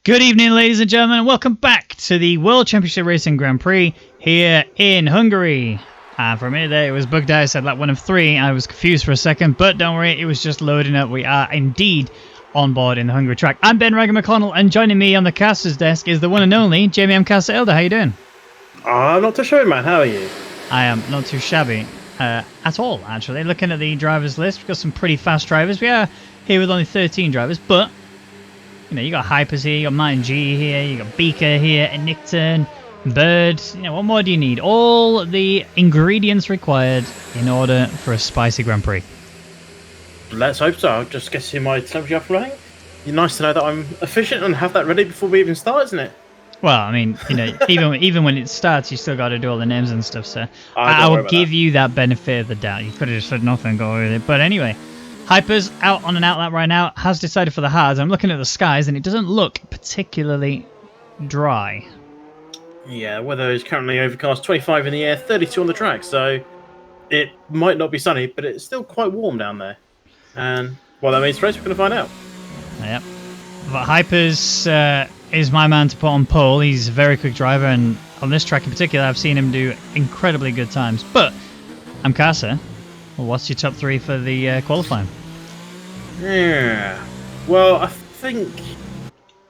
Good evening, ladies and gentlemen, and welcome back to the World Championship Racing Grand Prix here in Hungary. For a minute there, it was bugged out. I said lap 1 of 3. I was confused for a second, but don't worry, it was just loading up. We are indeed on board in the Hungary track. I'm Ben Ragger McConnell, and joining me on the caster's desk is the one and only Jamie M. Caster Elder. How you doing? I'm not too sure, man. How are you? I am not too shabby at all, actually. Looking at the drivers list, we've got some pretty fast drivers. We are here with only 13 drivers, but you know, you got Hypers here, you got Martin G here, you got Beaker here, and Nickton, Bird. You know, what more do you need? All the ingredients required in order for a spicy Grand Prix. Let's hope so. I'll just get my telemetry up and running. It's nice to know that I'm efficient and have that ready before we even start, isn't it? Well, I mean, you know, even when it starts, you still got to do all the names and stuff. So I will give you that benefit of the doubt. You could have just said nothing and go with it. But anyway, Hyper's out on an outlap right now, has decided for the hards. I'm looking at the skies and it doesn't look particularly dry. Yeah, weather is currently overcast, 25 in the air, 32 on the track, so it might not be sunny, but it's still quite warm down there. And what that means for us, we're going to find out. Yep. But Hyper's is my man to put on pole. He's a very quick driver, and on this track in particular, I've seen him do incredibly good times. But I'm Casa. Well, what's your top 3 for the qualifying? Yeah. Well, I think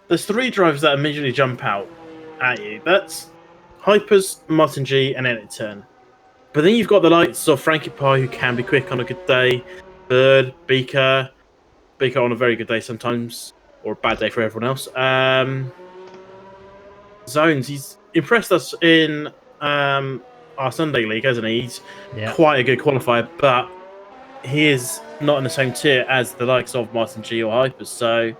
there's 3 drivers that immediately jump out at you. That's Hypers, Martin G, and Nickton. But then you've got the likes of Frankie Pie, who can be quick on a good day. Bird, Beaker on a very good day sometimes, or a bad day for everyone else. Zones, he's impressed us in our Sunday league, hasn't he? He's quite a good qualifier, but he is not in the same tier as the likes of Martin G or Hypers. So,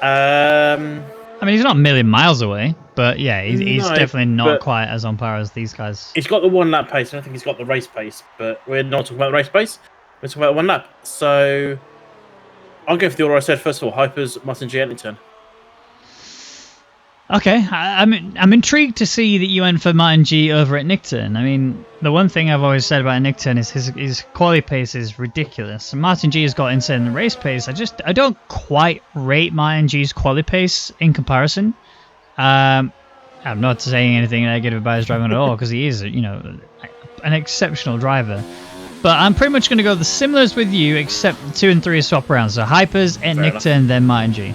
I mean, he's not a million miles away, but yeah, he's definitely not quite as on par as these guys. He's got the 1 lap pace. I don't think he's got the race pace, but we're not talking about the race pace. We're talking about the 1 lap. So I'll go for the order I said. First of all, Hypers, Martin G, Nickton. Okay, I'm intrigued to see that you went for Martin G over at Nickton. I mean, the one thing I've always said about Nickton is his quality pace is ridiculous. And Martin G has got insane race pace. I don't quite rate Martin G's quality pace in comparison. I'm not saying anything negative about his driving at all, because he is, you know, an exceptional driver. But I'm pretty much going to go the similars with you, except 2 and 3 swap around. So Hypers, Nickton, then Martin G.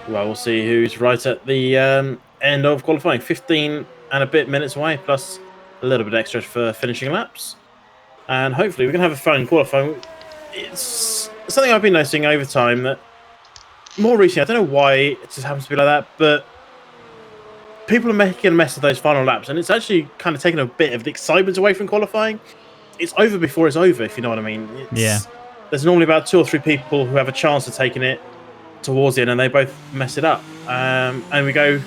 Well, we'll see who's right at the end of qualifying. 15 and a bit minutes away, plus a little bit extra for finishing laps. And hopefully we can have a fun qualifying. It's something I've been noticing over time that more recently, I don't know why it just happens to be like that, but people are making a mess of those final laps, and it's actually kind of taking a bit of the excitement away from qualifying. It's over before it's over, if you know what I mean. There's normally about 2 or 3 people who have a chance of taking it towards the end, and they both mess it up. And we go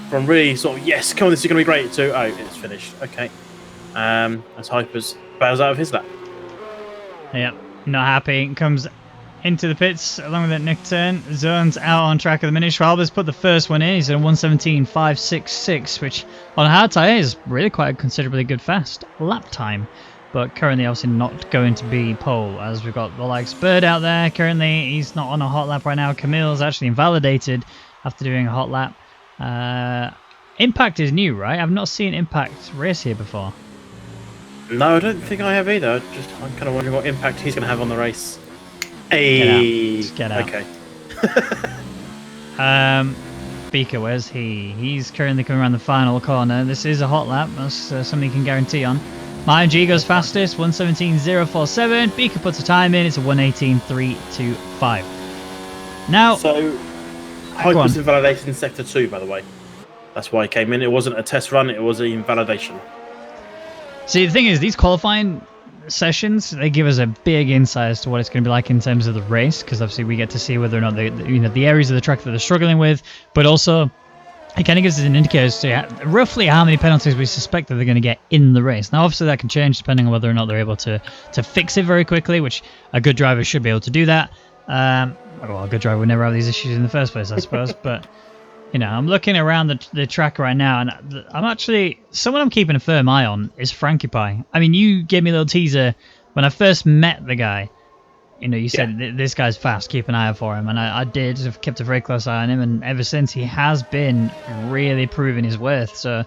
from really sort of, yes, come on, this is going to be great, to, oh, it's finished. Okay. As Hypers bows out of his lap. Yep, not happy. Comes into the pits along with that Nickton. Zone's out on track at the minute. Schwalber's put the first one in. He's at 1:17.566, which on a hard tyre is really quite a considerably good fast lap time. But currently, obviously, not going to be pole, as we've got the likes Bird out there. Currently, he's not on a hot lap right now. Camille's actually invalidated after doing a hot lap. Impact is new, right? I've not seen Impact race here before. No, I don't think I have either. I'm kind of wondering what impact he's going to have on the race. Hey, get out. Okay. Beaker, where's he? He's currently coming around the final corner. This is a hot lap. That's something you can guarantee on. Martin G goes fastest, 1:17.047. Beaker puts a time in, it's a 1:18.325. Now, so Hyper's invalidated in sector 2, by the way. That's why he came in. It wasn't a test run, it was an invalidation. See, the thing is, these qualifying sessions, they give us a big insight as to what it's going to be like in terms of the race, because obviously we get to see whether or not the areas of the track that they're struggling with, but also it kind of gives us an indicator as to roughly how many penalties we suspect that they're going to get in the race. Now, obviously, that can change depending on whether or not they're able to fix it very quickly, which a good driver should be able to do that. Well, a good driver would never have these issues in the first place, I suppose. But, you know, I'm looking around the track right now, and someone I'm keeping a firm eye on is Frankie Pie. I mean, you gave me a little teaser when I first met the guy. You said this guy's fast, keep an eye out for him. And I did, I've kept a very close eye on him. And ever since, he has been really proving his worth. So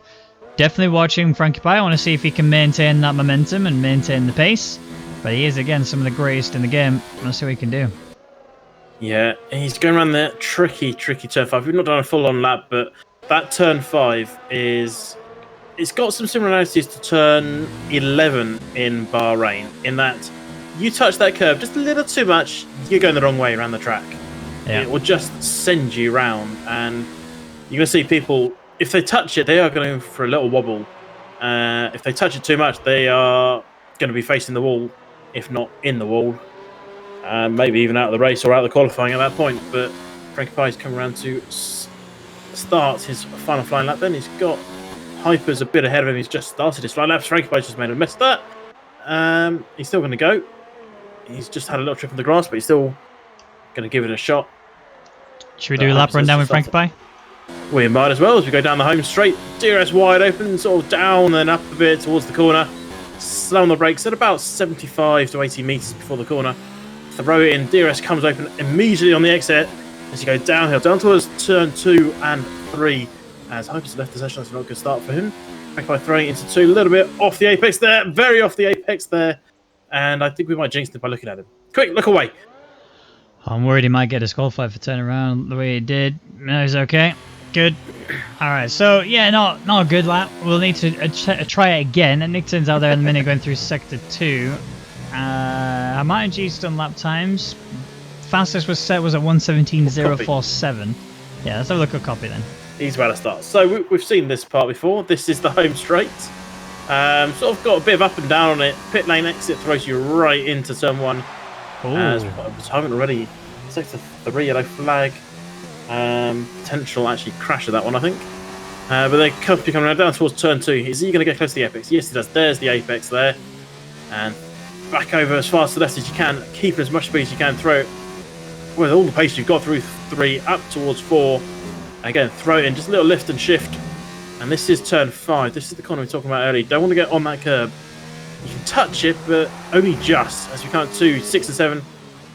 definitely watching Frankie Pie. I want to see if he can maintain that momentum and maintain the pace. But he is, again, some of the greatest in the game. Let's see what he can do. Yeah, he's going around that tricky turn 5. We've not done a full-on lap, but that turn 5 is... It's got some similarities to turn 11 in Bahrain, in that you touch that curve just a little too much, you're going the wrong way around the track. Yeah. It will just send you round, and you're going to see people, if they touch it, they are going for a little wobble. If they touch it too much, they are going to be facing the wall, if not in the wall. Maybe even out of the race or out of the qualifying at that point. But Frankie Pie's come around to start his final flying lap then. He's got Hyper's a bit ahead of him. He's just started his flying laps. Frankie Pie's just made a mess of that. He's still going to go. He's just had a little trip on the grass, but he's still going to give it a shot. Should we do a lap run down with Frankie Pie? We might as well, as we go down the home straight. DRS wide open, sort of down and up a bit towards the corner. Slow on the brakes at about 75 to 80 metres before the corner. Throw it in, DRS comes open immediately on the exit as you go downhill, down towards turn 2 and 3. As Hyper's left the session, that's not a good start for him. Frankie Pie throwing it into 2, a little bit off the apex there, very off the apex there. And I think we might jinx it by looking at him. Quick, look away. I'm worried he might get disqualified for turning around the way he did. No, he's okay. Good. All right, so yeah, not a good lap. We'll need to try it again. And Nick turns out there in the minute going through sector 2. Martin G's done lap times. Fastest was at 1:17.047. Yeah, let's have a look at copy then. He's about to start. So we've seen this part before. This is the home straight. Sort of got a bit of up and down on it. Pit lane exit throws you right into turn 1. As retirement already. Sector 3 yellow flag. Potential actually crash of that one, I think. But they could be coming down towards turn 2. Is he going to get close to the apex? Yes, he does. There's the apex there. And back over as far to the left as you can. Keep as much speed as you can. Throw it with all the pace you've got through 3 up towards 4. Again, throw it in. Just a little lift and shift. And this is turn 5. This is the corner we were talking about earlier. Don't want to get on that curb. You can touch it, but only just. As we come to 6 and 7.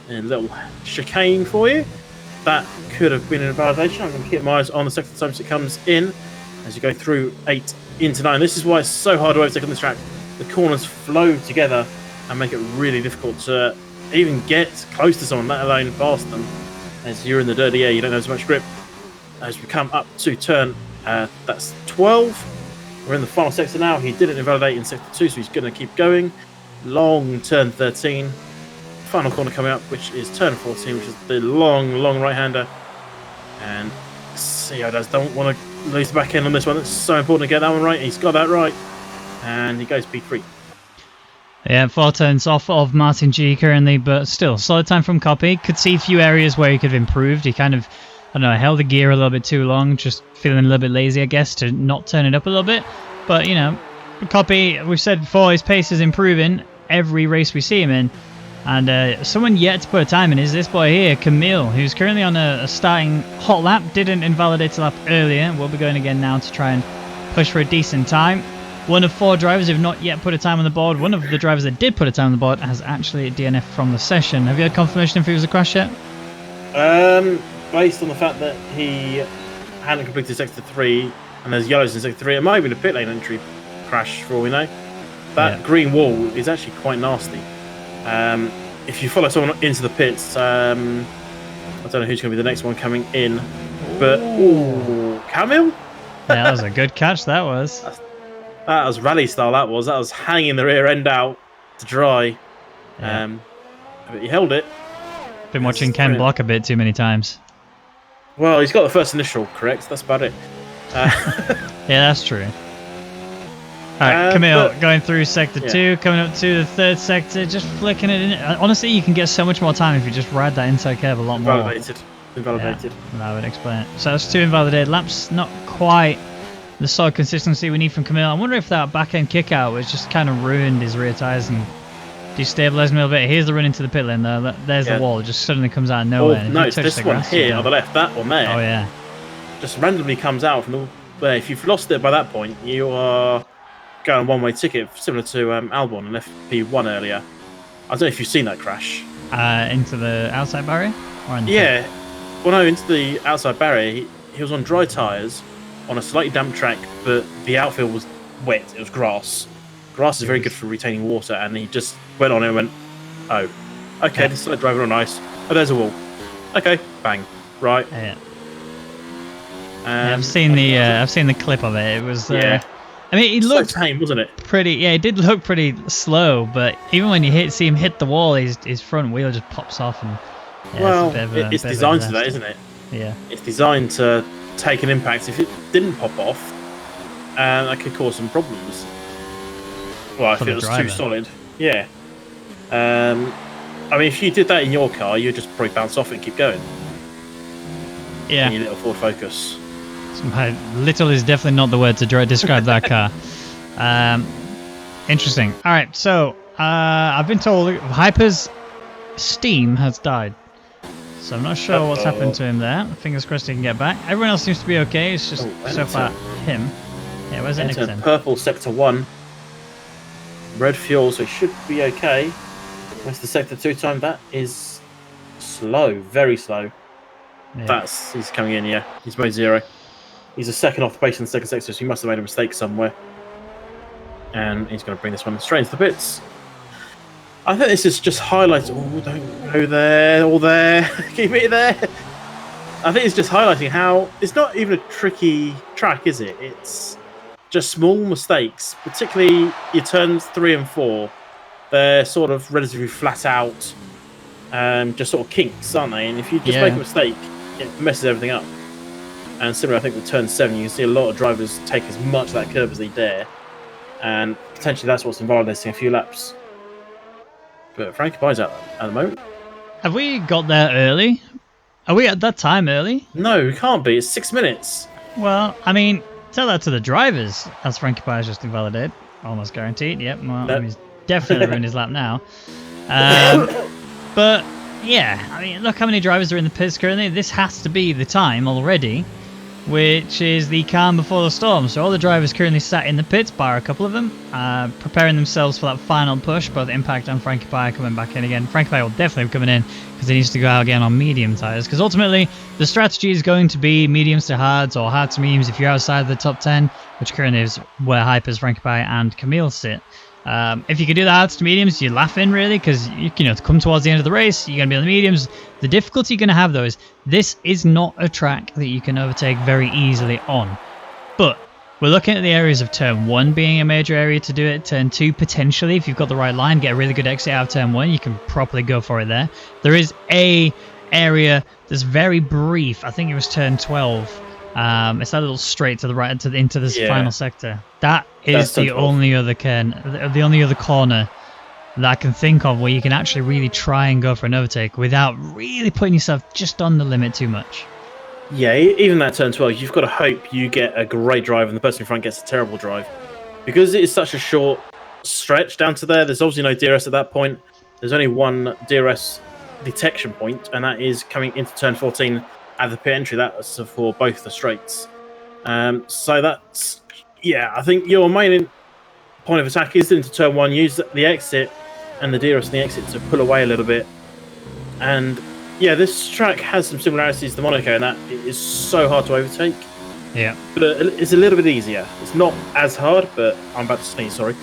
And a little chicane for you. That could have been an invalidation. I'm going to keep my eyes on the second time it comes in. As you go through 8 into 9. This is why it's so hard to overtake on this track. The corners flow together and make it really difficult to even get close to someone, let alone past them. As you're in the dirty air, you don't have as much grip. As we come up to turn, that's 12. We're in the final sector now. He didn't invalidate in sector 2, so he's going to keep going. Long turn 13. Final corner coming up, which is turn 14, which is the long right-hander. And see how he does. Don't want to lose the back end on this one. It's so important to get that one right. He's got that right. And he goes P3. Yeah, 4 turns off of Martin G currently, but still, solid time from Copy. Could see a few areas where he could have improved. He kind of, I don't know, held the gear a little bit too long, just feeling a little bit lazy, I guess, to not turn it up a little bit. But, Copy, we've said before, his pace is improving every race we see him in. And someone yet to put a time in is this boy here, Camille, who's currently on a starting hot lap. Didn't invalidate a lap earlier. We'll be going again now to try and push for a decent time. One of 4 drivers have not yet put a time on the board. One of the drivers that did put a time on the board has actually DNF from the session. Have you had confirmation if it was a crash yet? Based on the fact that he hadn't completed sector 3 and there's yellows in sector 3, it might have been a pit lane entry crash for all we know. That green wall is actually quite nasty. If you follow someone into the pits, I don't know who's going to be the next one coming in, but Camille? Yeah, that was a good catch, that was. That was rally style, that was hanging the rear end out to dry. Yeah. But he held it. Been watching Ken block a bit too many times. Well, he's got the first initial correct, that's about it. Yeah, that's true. Alright, Camille, going through sector 2, coming up to the 3rd sector, just flicking it in. Honestly, you can get so much more time if you just ride that inside curve a lot more. Invalidated. Yeah, that would explain it. So that's 2 invalidated laps, not quite the solid consistency we need from Camille. I wonder if that back end kick out was just kind of ruined his rear tyres and destabilised him a little bit. Here's the run into the pit lane there. There's the wall. It just suddenly comes out of nowhere. Oh, no, it's this one here on the left. That one there. Oh, yeah. Just randomly comes out from the... If you've lost it by that point, you are going one-way ticket, similar to Albon and FP1 earlier. I don't know if you've seen that crash. into the outside barrier? Or in the Yeah. Well, no, into the outside barrier. He was on dry tyres on a slightly damp track, but the outfield was wet. It was grass. Grass is very good for retaining water, and he just went on it and went, oh, okay, Yeah. this is like driving on ice. Oh, there's a wall. Okay, bang. Right. Yeah. And I've seen the clip of it. It was yeah. I mean, he So looked tame, wasn't it? pretty. Yeah, it did look pretty slow, but even when you see him hit the wall, his front wheel just pops off, and yeah, Well, it's it's designed to that, isn't it? Yeah. It's designed to take an impact. If it didn't pop off, that could cause some problems. Well, if it was too solid, yeah. I mean, if you did that in your car, you'd just probably bounce off it and keep going. Yeah. In your little Ford Focus. Little is definitely not the word to describe that car. Interesting. All right, so I've been told Hyper's steam has died. So I'm not sure what's happened to him there. Fingers crossed he can get back. Everyone else seems to be okay. It's just so far him. Yeah, where's that next? Purple sector 1. Red fuel, so he should be okay. Where's the sector 2 time? That is slow, very slow. Yeah. He's coming in, yeah. He's made 0. He's a second off the pace in the second sector, so he must have made a mistake somewhere. And he's going to bring this one straight into the pits. I think this is just highlighting. Oh, don't go there, all there. Keep it there. I think it's just highlighting how it's not even a tricky track, is it? It's just small mistakes, particularly your turns 3 and 4. They're sort of relatively flat out, just sort of kinks, aren't they? And if you just make a mistake, it messes everything up. And similarly, I think with turn 7, you can see a lot of drivers take as much of that curve as they dare, and potentially that's what's invalidating a few laps. But Frankie Pie's out at the moment. Have we got there early? Are we at that time early? No, we can't be. It's 6 minutes. Well, I mean, tell that to the drivers, as Frankie Pie's just invalidated. Almost guaranteed. Yep, well, he's definitely ruined his lap now. But, yeah, I mean, look how many drivers are in the pits currently. This has to be the time already, which is the calm before the storm. So all the drivers currently sat in the pits, bar a couple of them, preparing themselves for that final push, both Impact and Frankie Pie coming back in again. Frankie Pie will definitely be coming in because he needs to go out again on medium tyres, because ultimately the strategy is going to be mediums to hards or hard to mediums if you're outside of the top 10, which currently is where Hypers, Frankie Pie and Camille sit. If you can do the hards to mediums, you're laughing really, because you know, to come towards the end of the race, you're going to be on the mediums. The difficulty you're going to have though is this is not a track that you can overtake very easily on. But we're looking at the areas of turn 1 being a major area to do it. Turn 2 potentially, if you've got the right line, get a really good exit out of turn 1, you can properly go for it there. There is a area that's very brief. I think it was turn 12. It's that little straight to the right into this final sector. That is the only other corner that I can think of where you can actually really try and go for an overtake without really putting yourself just on the limit too much. Yeah, even that turn 12, you've got to hope you get a great drive and the person in front gets a terrible drive. Because it is such a short stretch down to there, there's obviously no DRS at that point. There's only one DRS detection point, and that is coming into turn 14 at the pit entry. That's for both the straights. So that's, yeah, I think your main point of attack is into turn 1, use the exit and the DRS and the exit to pull away a little bit. And yeah, this track has some similarities to Monaco in that it is so hard to overtake. Yeah. But it's a little bit easier. It's not as hard, but I'm about to sneeze, sorry.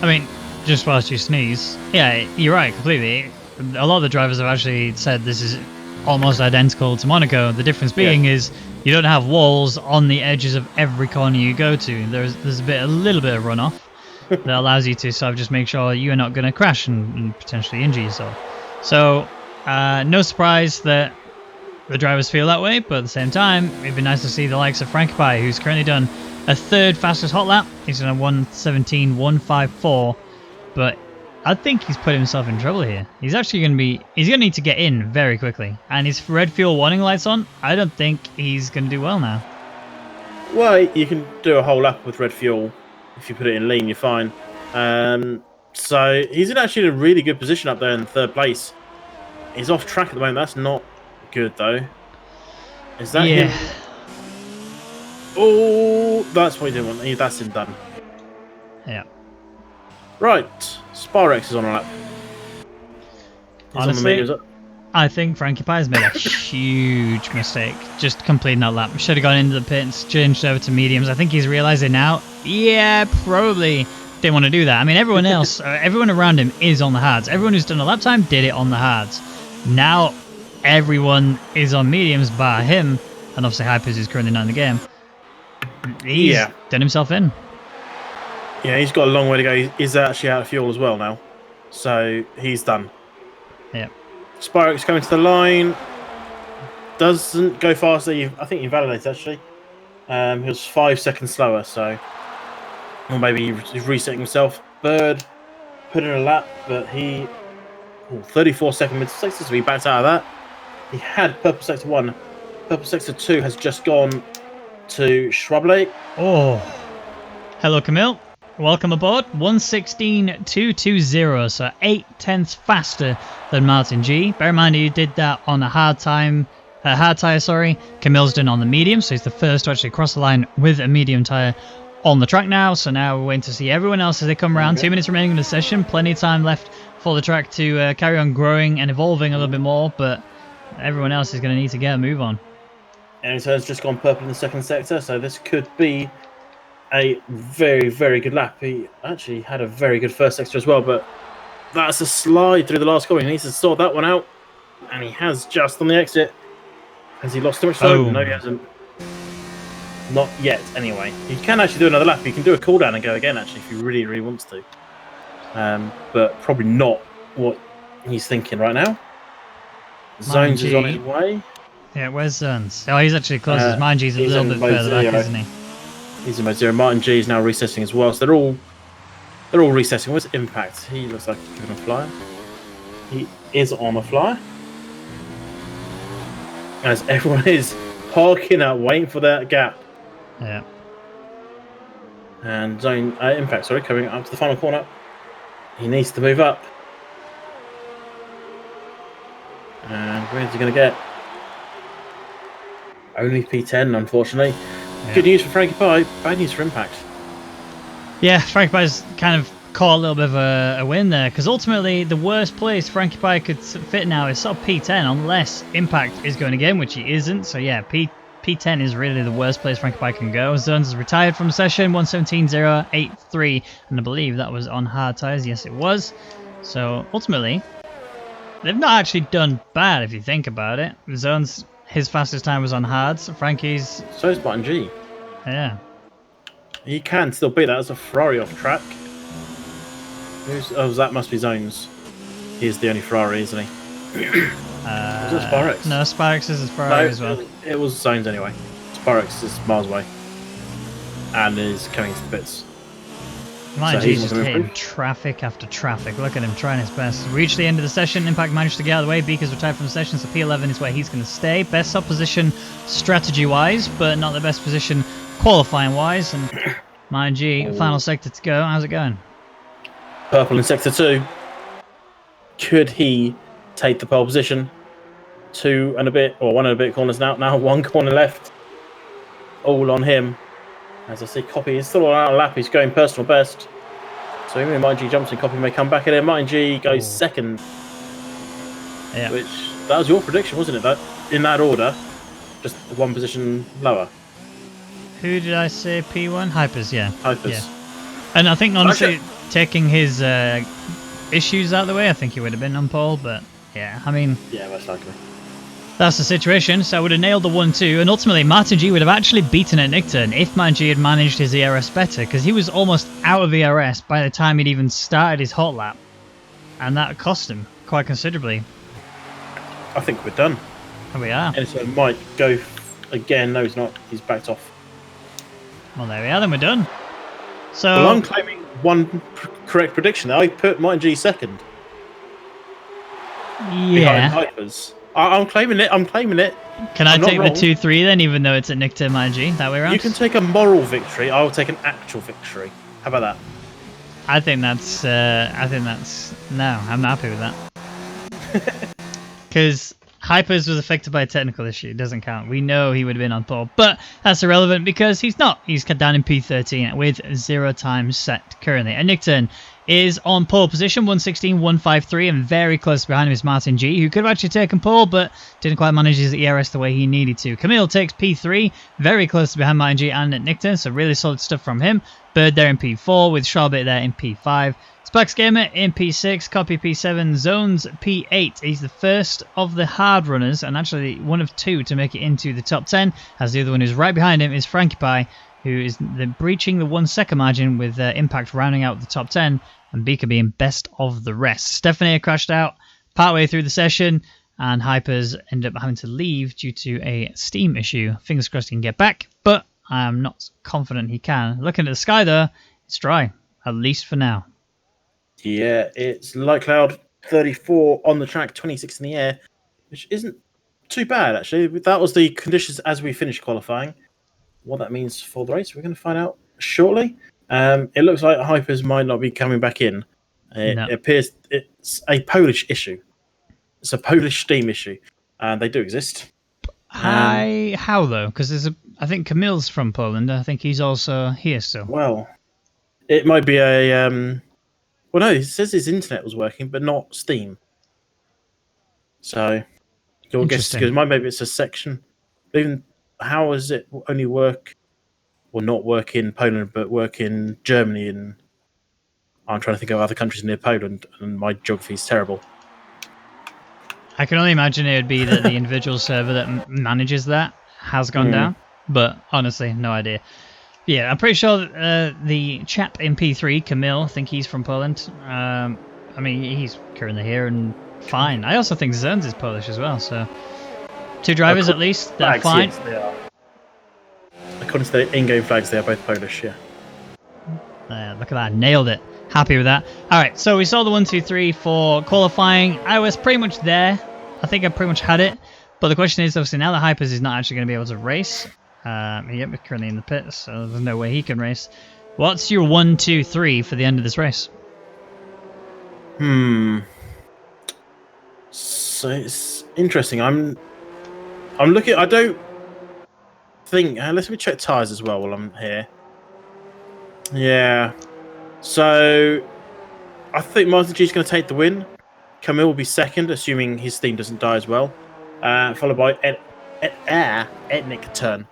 I mean, just whilst you sneeze, yeah, you're right, completely. A lot of the drivers have actually said this is almost identical to Monaco. The difference being is you don't have walls on the edges of every corner you go to. There's a little bit of runoff that allows you to sort of just make sure you're not going to crash and potentially injure yourself. So no surprise that the drivers feel that way, but at the same time, it'd be nice to see the likes of Frankie Pie, who's currently done a 3rd fastest hot lap. He's done a 1:17.154, but I think he's put himself in trouble here. He's going to need to get in very quickly. And his red fuel warning lights on, I don't think he's going to do well now. Well, you can do a whole lap with red fuel. If you put it in lean, you're fine. So he's actually in a really good position up there in 3rd place. He's off track at the moment. That's not good, though. Is that him? Oh, that's what he didn't want. That's him done. Yeah. Right. Sparex is on a lap. Honestly, I think Frankie Pie's made a huge mistake just completing that lap. Should have gone into the pits, changed over to mediums. I think he's realizing now, yeah, probably didn't want to do that. I mean, everyone else, everyone around him is on the hards. Everyone who's done a lap time did it on the hards. Now everyone is on mediums bar him, and obviously Hypers is currently not in the game. He's done himself in. Yeah, he's got a long way to go. He's actually out of fuel as well now. So he's done. Yeah. Spyrex coming to the line. Doesn't go faster. I think he validated actually. He was 5 seconds slower, so. Or maybe he's resetting himself. Bird put in a lap, but he. 34-second mid-sector, so he backed out of that. He had Purple Sector 1. Purple Sector 2 has just gone to Shrubley. Oh. Hello, Camille. Welcome aboard. 1:16.220, so 8/10 faster than Martin G. Bear in mind he did that on a hard tyre. Camille's done on the medium, so he's the first to actually cross the line with a medium tyre on the track now. So now we're waiting to see everyone else as they come around. 2 minutes remaining in the session. Plenty of time left for the track to carry on growing and evolving a little bit more, but everyone else is going to need to get a move on. And so it's just gone purple in the second sector, so this could be a very, very good lap. He actually had a very good first sector as well, but that's a slide through the last corner. He needs to sort that one out, and he has just on the exit. Has he lost too much time? No, he hasn't. Not yet, anyway. You can actually do another lap. You can do a cool down and go again, actually, if he really, really wants to. But probably not what he's thinking right now. Zones is on his way. Yeah, where's Zones? Oh, he's actually closest. Mind G's a little bit further back, isn't he? He's in mode 0. Martin G is now resetting as well, so they're all resetting. What's Impact? He looks like he's giving a flyer. He is on a flyer. As everyone is parking out, waiting for that gap. Yeah. And Zone Impact, coming up to the final corner. He needs to move up. And where's he going to get? Only P10, unfortunately. Yeah. Good news for Frankie Pie, bad news for Impact. Yeah, Frankie Pie's kind of caught a little bit of a win there, because ultimately the worst place Frankie Pie could fit now is sort of P10, unless Impact is going again, which he isn't. So yeah, P10 is really the worst place Frankie Pie can go. Zones is retired from the session, 1:17.083, and I believe that was on hard tyres. Yes, it was. So ultimately, they've not actually done bad if you think about it. Zones, his fastest time was on hards. Frankie's... So is Martin G. Yeah. He can still beat that as a Ferrari off track. That must be Zones. He's the only Ferrari, isn't he? Was it Spyrex? No, Spyrex is a Ferrari as well. It was Zones anyway. Spyrex is miles away. And is coming into the pits. Mind you, just hitting traffic after traffic. Look at him trying his best. Reached the end of the session. Impact managed to get out of the way. Beaker's retired from the session, so P11 is where he's going to stay. Best up position strategy-wise, but not the best position qualifying-wise. And mind you, final sector to go. How's it going? Purple in sector 2. Could he take the pole position? 2 and a bit, or 1 and a bit corners now. Now 1 corner left. All on him. As I see, Copy is still on a lap. He's going personal best. So even if Martin G jumps in, Copy may come back in there. Martin G goes second. Yeah. Which, that was your prediction, wasn't it? That in that order, just 1 position lower. Who did I say P1? Hypers, yeah. Hypers. Yeah. And I think, honestly, taking his issues out of the way, I think he would have been on pole. But, yeah, I mean... Yeah, most likely. That's the situation, so I would have nailed the 1-2, and ultimately Martin G would have actually beaten at Nick Turn if Martin G had managed his ERS better, because he was almost out of ERS by the time he'd even started his hot lap, and that cost him quite considerably. I think we're done. Here we are. And so might go again. No, he's not. He's backed off. Well, there we are, then we're done. So, well, I'm claiming one correct prediction. I put Martin G second. Yeah. Behind Hypers. I'm claiming it. I'm claiming it. Can I take the 2-3 then, even though it's at Nick Turn Martin G? That way around? You can take a moral victory. I will take an actual victory. How about that? I think that's... No, I'm not happy with that. Because Hypers was affected by a technical issue. It doesn't count. We know he would have been on pole. But that's irrelevant because he's not. He's down in P13 with 0 time set currently. And Nick Turn is on pole position, 116.153, and very close behind him is Martin G, who could have actually taken pole, but didn't quite manage his ERS the way he needed to. Camille takes P3, very close behind Martin G and Nickton, so really solid stuff from him. Bird there in P4, with Schwalbe there in P5. Spax Gamer in P6, Copy P7, Zones P8. He's the first of the hard runners, and actually one of two to make it into the top 10, as the other one who's right behind him is Frankie Pie, who is breaching the 1 second margin with Impact rounding out the top 10, and Beaker being best of the rest. Stephanie crashed out partway through the session, and Hypers ended up having to leave due to a Steam issue. Fingers crossed he can get back, but I'm not confident he can. Looking at the sky though, it's dry, at least for now. Yeah, it's light cloud, 34 on the track, 26 in the air, which isn't too bad actually. That was the conditions as we finished qualifying. What that means for the race, we're going to find out shortly. It looks like Hypers might not be coming back in. It appears it's a Polish issue. It's a Polish Steam issue, and they do exist. How though? Because I think Camille's from Poland. I think he's also here still. Well, it might be a. Well, no, it says his internet was working, but not Steam. So, you'll guess because maybe it's a section. Even how does it only work? Or not work in Poland, but work in Germany, and I'm trying to think of other countries near Poland, and my geography is terrible. I can only imagine it would be that the individual server that manages that has gone down, but honestly, no idea. Yeah, I'm pretty sure the chap in P3, Camille, I think he's from Poland. I mean, he's currently here and fine. I also think Zones is Polish as well, so 2 drivers at least, they're fine. Yes, they are. According to the in-game flags, they are both Polish, yeah. Look at that, nailed it. Happy with that. Alright, so we saw the 1, 2, 3 for qualifying. I was pretty much there. I think I pretty much had it. But the question is, obviously, now that Hypers is not actually going to be able to race. Yep, we're currently in the pits, so there's no way he can race. What's your 1, 2, 3 for the end of this race? So it's interesting. I'm looking. I don't think. Let me check tires as well while I'm here. Yeah. So I think Martin G is going to take the win. Camille will be second, assuming his Steam doesn't die as well. Followed by Etnic Turn.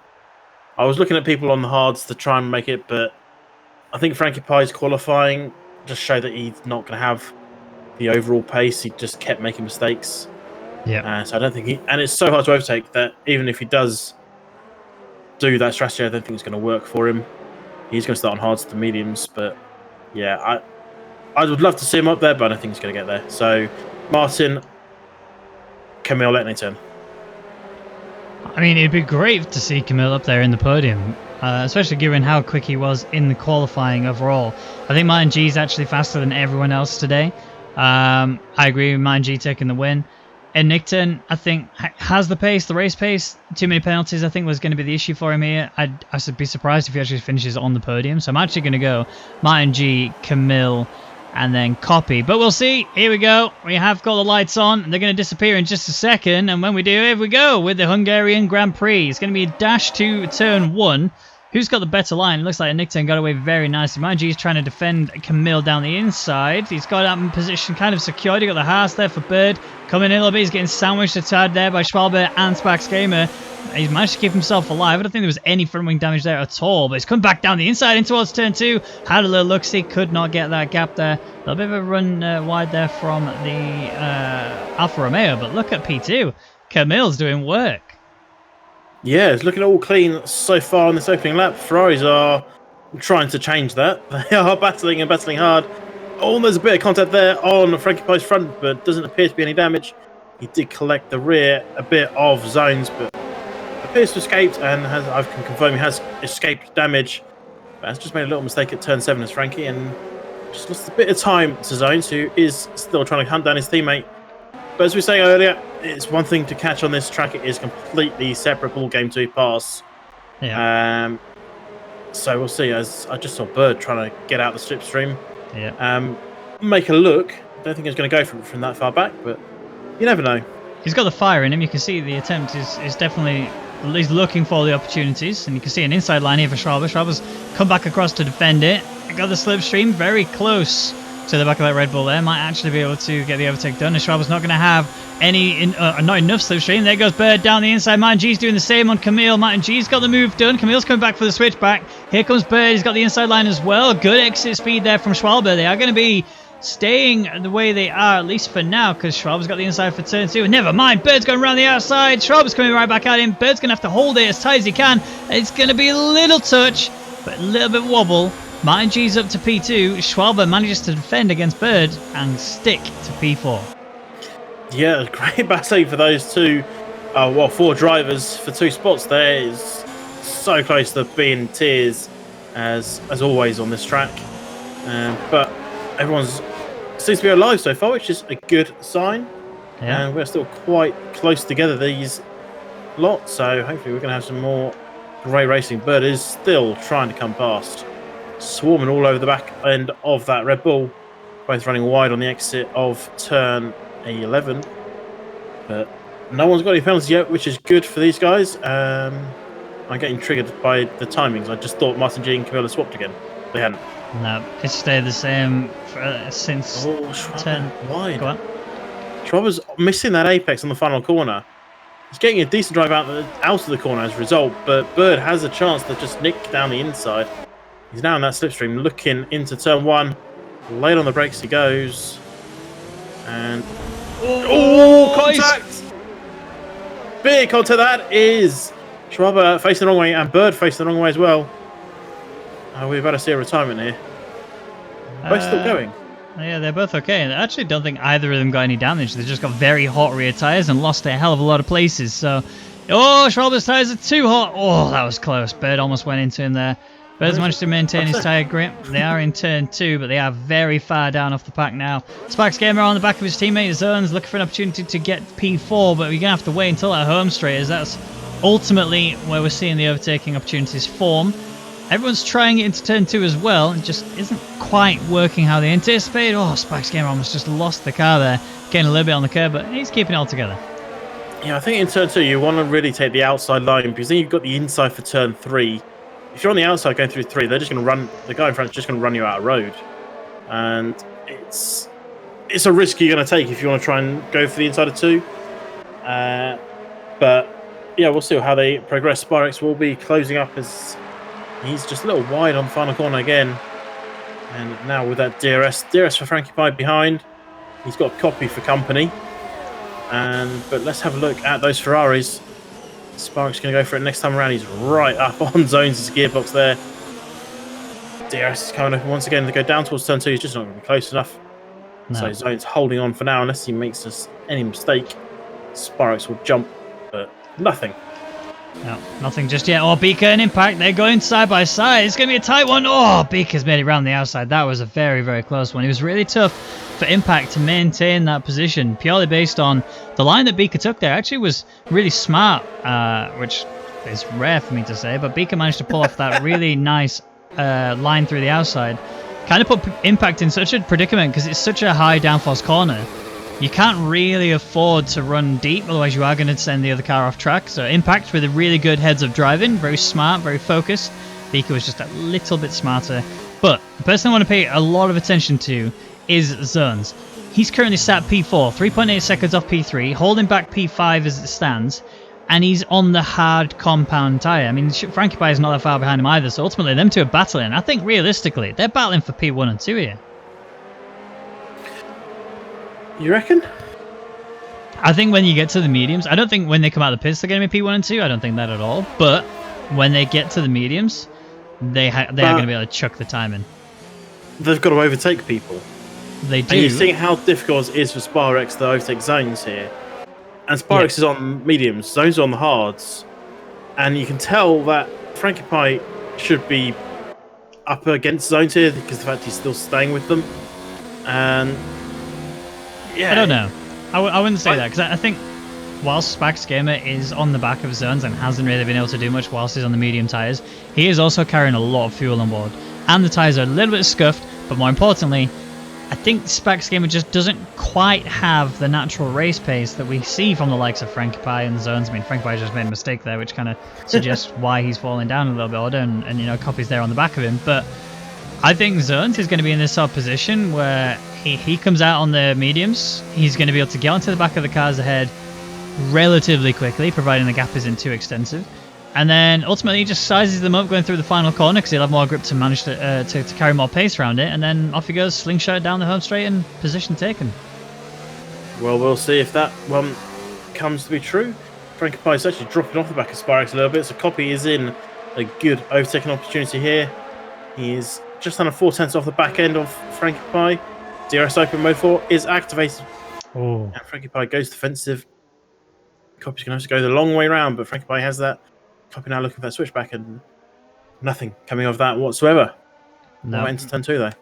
I was looking at people on the hards to try and make it, but I think Frankie Pie's qualifying just showed that he's not going to have the overall pace. He just kept making mistakes. Yeah. So I don't think and it's so hard to overtake that even if he does do that strategy, I don't think it's going to work for him. He's going to start on hards to mediums, but yeah, I would love to see him up there, but I don't think he's going to get there. So Martin, Camille, Etnington. I mean, it'd be great to see Camille up there in the podium, especially given how quick he was in the qualifying overall. I think Martin G is actually faster than everyone else today. I agree with Martin G taking the win. And Nickton, I think, has the pace, the race pace. Too many penalties, I think, was going to be the issue for him here. I would be surprised if he actually finishes on the podium. So I'm actually going to go Martin G, Camille, and then Copy. But we'll see. Here we go. We have got the lights on. They're going to disappear in just a second. And when we do, here we go with the Hungarian Grand Prix. It's going to be a dash to turn 1. Who's got the better line? It looks like Nickton got away very nicely. Martin G is trying to defend Camille down the inside. He's got that in position kind of secured. He got the Haas there for Bird. Coming in a little bit. He's getting sandwiched a tad there by Schwalbe and Spax Gamer. He's managed to keep himself alive. I don't think there was any front wing damage there at all. But he's come back down the inside in towards turn 2. Had a little look-see. Could not get that gap there. A little bit of a run wide there from the Alfa Romeo. But look at P2. Camille's doing work. Yeah, it's looking all clean so far in this opening lap. Ferraris are trying to change that. They are battling and battling hard. Oh, there's a bit of contact there on Frankie Pie's front, but doesn't appear to be any damage. He did collect the rear, a bit of Zones, but appears to have escaped, and I can confirm he has escaped damage. But has just made a little mistake at turn 7 as Frankie, and just lost a bit of time to Zones, who is still trying to hunt down his teammate. But as we were saying earlier, it's one thing to catch on this track. It is completely separate ball game to pass. Yeah. So we'll see. As I just saw Bird trying to get out the slipstream. Yeah. Make a look. Don't think he's going to go from that far back, but you never know. He's got the fire in him. You can see the attempt is definitely he's looking for the opportunities, and you can see an inside line here for Schwalbe. Schwalbe's come back across to defend it. Got the slipstream very close to the back of that Red Bull there. Might actually be able to get the overtake done. Schwaber's not going to have not enough slipstream. There goes Bird down the inside. Martin G's doing the same on Camille. Martin G's got the move done. Camille's coming back for the switchback. Here comes Bird. He's got the inside line as well. Good exit speed there from Schwaber. They are going to be staying the way they are, at least for now, because Schwaber's got the inside for turn 2. Never mind. Bird's going around the outside. Schwaber's coming right back at him. Bird's going to have to hold it as tight as he can. It's going to be a little touch, but a little bit wobble. Martin G's up to P2. Schwaber manages to defend against Bird and stick to P4. Yeah, great battle for those two. 4 drivers for 2 spots there is so close to being in tears as always on this track. But everyone's seems to be alive so far, which is a good sign. Yeah. And we're still quite close together, these lot. So hopefully we're going to have some more great racing. Bird is still trying to come past. Swarming all over the back end of that Red Bull, both running wide on the exit of turn 11, but no one's got any penalties yet, which is good for these guys. I'm getting triggered by the timings. I just thought Martin G and Camilla swapped again. They hadn't. No, it's stayed the same since turn wide. Go on. Schwaber's missing that apex on the final corner. He's getting a decent drive out of the corner as a result, but Bird has a chance to just nick down the inside. He's now in that slipstream, looking into turn 1. Late on the brakes he goes. And... contact! Big contact that is Schwaber facing the wrong way and Bird facing the wrong way as well. We're about to see a retirement here. Both still going. Yeah, they're both okay. I actually don't think either of them got any damage. They just got very hot rear tyres and lost a hell of a lot of places. So, Schwaber's tyres are too hot. Oh, that was close. Bird almost went into him there. Bird's managed to maintain his tyre grip. They are in turn 2, but they are very far down off the pack now. Sparks Gamer on the back of his teammate Zones, looking for an opportunity to get P4, but we're going to have to wait until that home straight, as that's ultimately where we're seeing the overtaking opportunities form. Everyone's trying it into turn 2 as well. It just isn't quite working how they anticipate. Sparks Gamer almost just lost the car there, getting a little bit on the curb, but he's keeping it all together. Yeah, I think in turn 2 you want to really take the outside line, because then you've got the inside for turn 3. If you're on the outside going through 3, they're just going to run. The guy in front is just going to run you out of road, and it's a risk you're going to take if you want to try and go for the inside of 2. But yeah, we'll see how they progress. Sparks will be closing up as he's just a little wide on the final corner again, and now with that DRS for Frankie Pie behind, he's got a copy for company. But let's have a look at those Ferraris. Sparks going to go for it next time around. He's right up on Zones' gearbox there. DRS is coming up once again to go down towards turn 2. He's just not going to be close enough. No. So Zones holding on for now. Unless he makes us any mistake, Sparks will jump, but nothing. No, nothing just yet. Beaker and Impact, they're going side by side. It's going to be a tight one. Beaker's made it around the outside. That was a very, very close one. It was really tough for Impact to maintain that position, purely based on the line that Beaker took there. Actually was really smart, which is rare for me to say, but Beaker managed to pull off that really nice line through the outside. Kind of put Impact in such a predicament because it's such a high downforce corner. You can't really afford to run deep, otherwise you are going to send the other car off track. So Impact with a really good heads of driving, very smart, very focused. Beaker was just a little bit smarter. But the person I want to pay a lot of attention to is Zones. He's currently sat P4, 3.8 seconds off P3, holding back P5 as it stands, and he's on the hard compound tyre. I mean, Frankie Pie is not that far behind him either, so ultimately them two are battling. I think realistically, they're battling for P1 and 2 here. You reckon? I think when you get to the mediums, I don't think when they come out of the pits they're going to be P1 and 2. I don't think that at all. But when they get to the mediums, they are going to be able to chuck the time in. They've got to overtake people. They do. And you see how difficult it is for Sparx to overtake Zones here. And Sparx is on mediums, Zones on the hards. And you can tell that Frankie Pie should be up against Zones here because of the fact he's still staying with them. And yeah, I don't know. I wouldn't say that, because I think whilst Spax Gamer is on the back of Zones and hasn't really been able to do much whilst he's on the medium tyres, he is also carrying a lot of fuel on board. And the tyres are a little bit scuffed, but more importantly, I think Spax Gamer just doesn't quite have the natural race pace that we see from the likes of Frankie Pie and Zones. I mean, Frankie Pie just made a mistake there, which kind of suggests why he's falling down a little bit, and you know, Copy's there on the back of him. But I think Zones is going to be in this sort of position where he comes out on the mediums. He's going to be able to get onto the back of the cars ahead relatively quickly, providing the gap isn't too extensive. And then ultimately he just sizes them up going through the final corner because he'll have more grip to manage to carry more pace around it. And then off he goes, slingshot down the home straight and position taken. Well, we'll see if that one comes to be true. Frankie Pie is actually dropping off the back of Sparix a little bit, so Copy is in a good overtaking opportunity here. He is just under 4/10 off the back end of Frankie Pie. DRS Open Mode 4 is activated. Oh. And Frankie Pie goes defensive. Copy's going to have to go the long way round, but Frankie Pie has that. Copy now looking for that switchback and nothing coming of that whatsoever. No. Not into turn 2 though.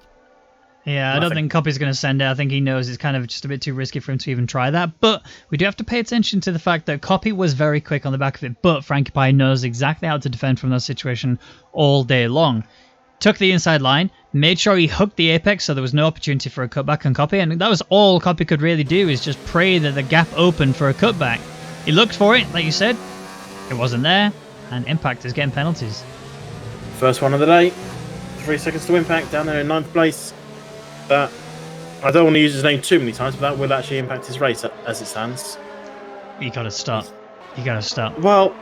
Yeah, I don't think Copy's going to send it. I think he knows it's kind of just a bit too risky for him to even try that. But we do have to pay attention to the fact that Copy was very quick on the back of it, but Frankie Pie knows exactly how to defend from that situation all day long. Took the inside line, made sure he hooked the apex so there was no opportunity for a cutback on Copy, and that was all Copy could really do, is just pray that the gap opened for a cutback. He looked for it, like you said, it wasn't there, and Impact is getting penalties. First one of the day, 3 seconds to Impact, down there in 9th place. That, I don't want to use his name too many times, but that will actually impact his race as it stands. You gotta stop. You gotta stop. Well,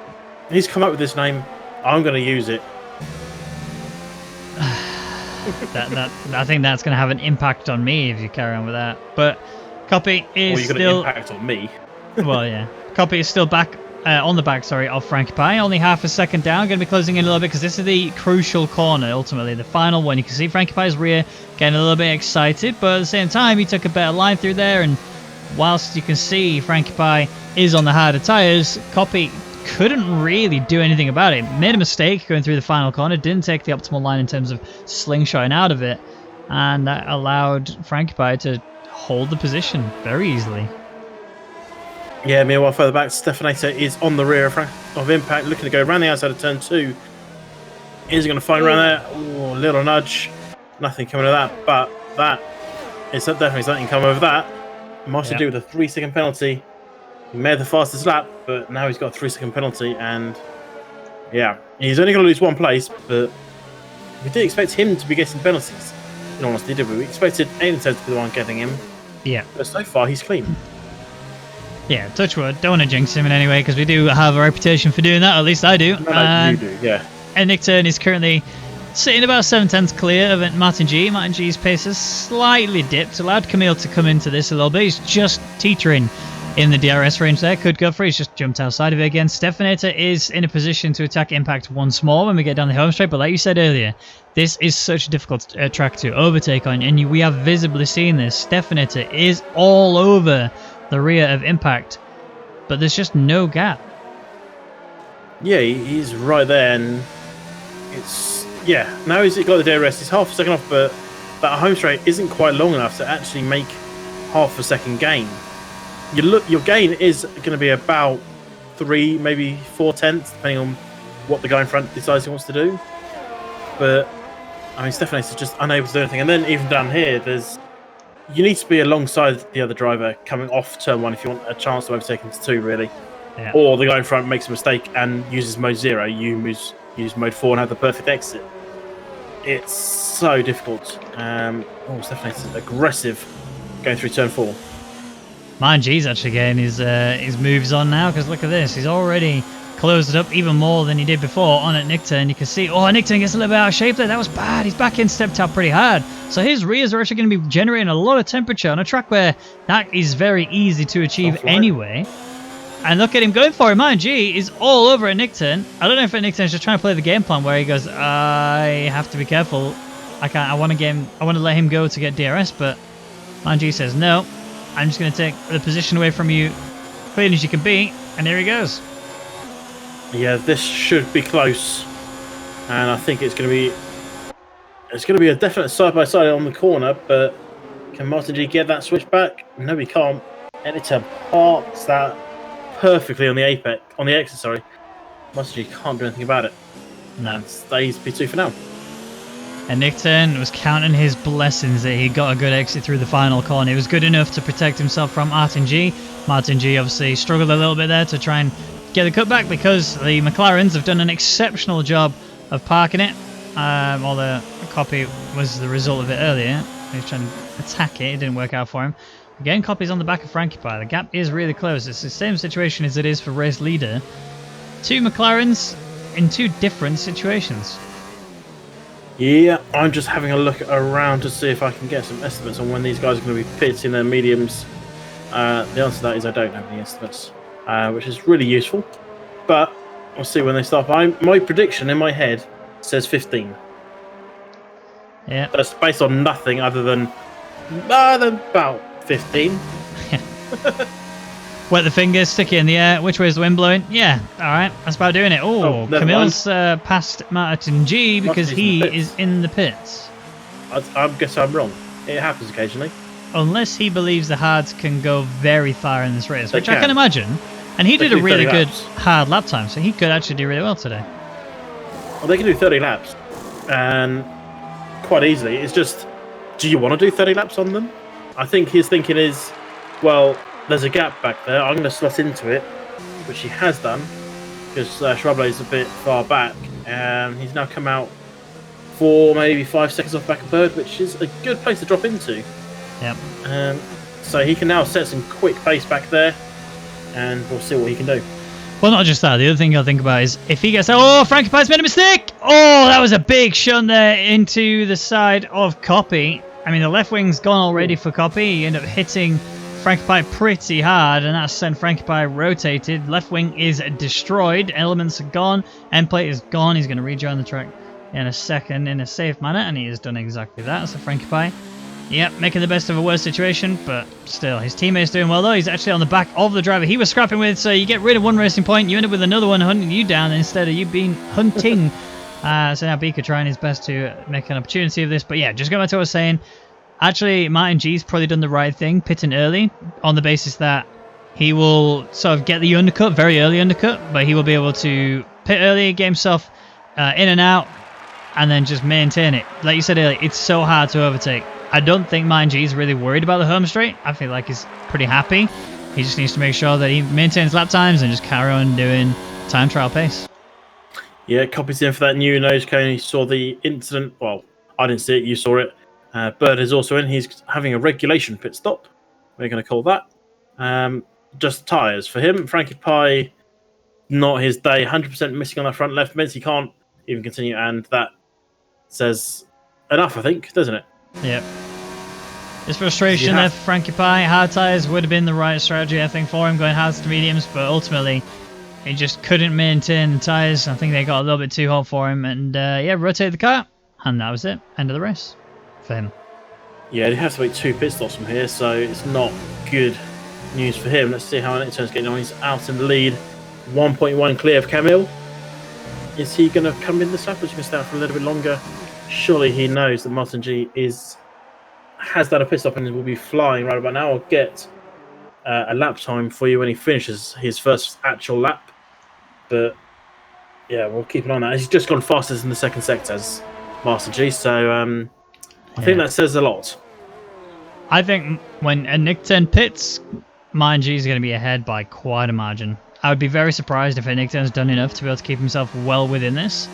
he's come up with this name. I'm going to use it. I think that's going to have an impact on me if you carry on with that. But Copy is Well, you're going to impact on me. Well, yeah. Copy is still back on the back, of Frankie Pie. Only half a second down. Going to be closing in a little bit because this is the crucial corner, ultimately. The final one. You can see Frankie Pie's rear getting a little bit excited, but at the same time, he took a better line through there. And whilst you can see Frankie Pie is on the harder tyres, Copy couldn't really do anything about it. Made a mistake going through the final corner. Didn't take the optimal line in terms of slingshotting out of it. And that allowed Frankie Pie to hold the position very easily. Yeah, meanwhile, further back, Stefanator is on the rear of Impact, looking to go around the outside of turn 2. Is he going to find around there? Oh, a little nudge. Nothing coming of that, but that is definitely something coming over that. Master D with a 3-second penalty. He made the fastest lap, but now he's got a 3-second penalty, and yeah, he's only going to lose 1 place, but we did expect him to be getting penalties. In all honesty, did we? We expected Aiden to be the one getting him. Yeah. But so far, he's clean. Yeah, touch wood. Don't want to jinx him in any way because we do have a reputation for doing that. At least I do. No, you do, yeah. And Nick Turn is currently sitting about 7/10 clear of Martin G. Martin G's pace has slightly dipped. Allowed Camille to come into this a little bit. He's just teetering in the DRS range there. Could go for it. He's just jumped outside of it again. Stefanator is in a position to attack Impact once more when we get down the home straight. But like you said earlier, this is such a difficult track to overtake on. And we have visibly seen this. Stefanator is all over the rear of Impact, but there's just no gap. Yeah, he's right there, and it's now he's got the DRS. He's half a second off, but that home straight isn't quite long enough to actually make half a second gain. Your gain is going to be about 3, maybe 4/10, depending on what the guy in front decides he wants to do. But I mean, Stefanator is just unable to do anything. And then even down here, you need to be alongside the other driver coming off turn 1 if you want a chance to overtake into 2, really. Yeah. Or the guy in front makes a mistake and uses mode 0. You use mode 4 and have the perfect exit. It's so difficult. Stefanator's aggressive going through turn 4. Martin G's actually getting his moves on now because look at this. He's already closed it up even more than he did before on at Nickturn. You can see, Nickturn gets a little bit out of shape there. That was bad. His back end stepped out pretty hard. So his rears are actually going to be generating a lot of temperature on a track where that is very easy to achieve anyway. And look at him going for it. Martin G is all over at Nickturn. I don't know if Nickturn is just trying to play the game plan where he goes, I have to be careful. I want to let him go to get DRS, but Martin G says, no, I'm just going to take the position away from you clean as you can be. And here he goes. Yeah, this should be close, and I think it's going to be a definite side by side on the corner. But can Martin G get that switch back? No, he can't. Editor parks that perfectly on the exit. Sorry, Martin G can't do anything about it. No, and stays P2 for now. And Nickturn was counting his blessings that he got a good exit through the final corner. It was good enough to protect himself from Martin G. Martin G obviously struggled a little bit there to try and get the cutback because the McLarens have done an exceptional job of parking it. Although the copy was the result of it earlier. He was trying to attack it. It didn't work out for him. Again, copy's on the back of Frankie Pie. The gap is really close. It's the same situation as it is for race leader. 2 McLarens in 2 different situations. Yeah, I'm just having a look around to see if I can get some estimates on when these guys are going to be pitting their mediums. The answer to that is I don't have any estimates, which is really useful. But we'll see when they start. My prediction in my head says 15. Yeah. That's based on nothing other than about 15. Wet the fingers, stick it in the air. Which way is the wind blowing? Yeah, all right. That's about doing it. Oh, Camille's past Martin G because he is in the pits. I guess I'm wrong. It happens occasionally. Unless he believes the hards can go very far in this race, which I can imagine. And he did a really good hard lap time, so he could actually do really well today. Well, they can do 30 laps, and quite easily. It's just, do you want to do 30 laps on them? I think his thinking is, well, there's a gap back there. I'm going to slot into it, which he has done, because Shrubbley is a bit far back, and he's now come out 4, maybe 5 seconds off back of Bird, which is a good place to drop into. Yep. So he can now set some quick pace back there, and we'll see what he can do. Well, not just that. The other thing I'll think about is if he gets... Oh, Frankie Pie's made a mistake! Oh, that was a big shunt there into the side of Copy. I mean, the left wing's gone already for Copy. He ended up hitting Frankie Pie pretty hard, and that sent Frankie Pie rotated. Left wing is destroyed. Elements are gone. End plate is gone. He's going to rejoin the track in a second in a safe manner, and he has done exactly that. So Frankie Pie, yep, making the best of a worse situation, but still, his teammate's doing well, though. He's actually on the back of the driver he was scrapping with, so you get rid of one racing point, you end up with another one hunting you down instead of you being hunting. So now Beaker trying his best to make an opportunity of this, but yeah, just going back to what I was saying, actually, Martin G's probably done the right thing, pitting early, on the basis that he will sort of get the undercut, very early undercut, but he will be able to pit early, get himself in and out, and then just maintain it. Like you said earlier, it's so hard to overtake. I don't think Martin G is really worried about the home straight. I feel like he's pretty happy. He just needs to make sure that he maintains lap times and just carry on doing time trial pace. Yeah, Copy's in for that new nose cone. He saw the incident. Well, I didn't see it. You saw it. Bird is also in. He's having a regulation pit stop. We're going to call that. Just tyres for him. Frankie Pie, not his day. 100% missing on that front left. Means he can't even continue. And that says enough, I think, doesn't it? Yep. His frustration left Frankie Pie. Hard tyres would have been the right strategy, I think, for him, going hards to mediums, but ultimately he just couldn't maintain the tyres. I think they got a little bit too hot for him, and yeah, rotated the car, and that was it. End of the race for him. Yeah, he has to make 2 pit stops from here, so it's not good news for him. Let's see how Nicktone's getting on. He's out in the lead, 1.1 clear of Camille. Is he going to come in this lap, or is he going to stay out for a little bit longer? Surely he knows that Martin G has done a pit stop and will be flying right about now. I'll get a lap time for you when he finishes his first actual lap. But yeah, we'll keep an eye on that. He's just gone fastest in the second sector as Martin G, so I think that says a lot. I think when Nickton pits, Martin G is going to be ahead by quite a margin. I would be very surprised if Nickton's done enough to be able to keep himself well within this.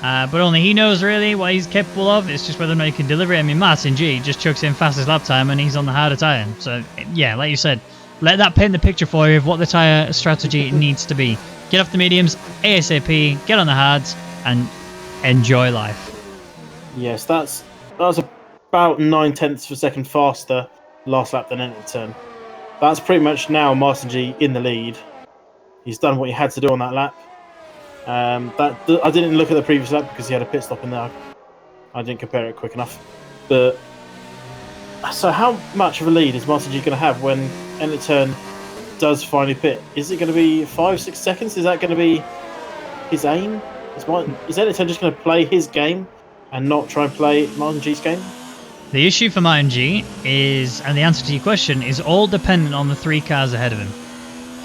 But only he knows really what he's capable of. It's just whether or not he can deliver it. I mean, Martin G just chucks in fastest lap time and he's on the harder tyre. So, yeah, like you said, let that paint the picture for you of what the tyre strategy needs to be. Get off the mediums, ASAP, get on the hards, and enjoy life. Yes, that was about 9/10 of a second faster last lap than any turn. That's pretty much now Martin G in the lead. He's done what he had to do on that lap. I didn't look at the previous lap because he had a pit stop in there. I didn't compare it quick enough. But so how much of a lead is Martin G going to have when end turn does finally pit? Is it going to be 5-6 seconds? Is that going to be his aim? Is end turn just going to play his game and not try and play Martin G's game? The issue for Martin G is, and the answer to your question, is all dependent on the 3 cars ahead of him.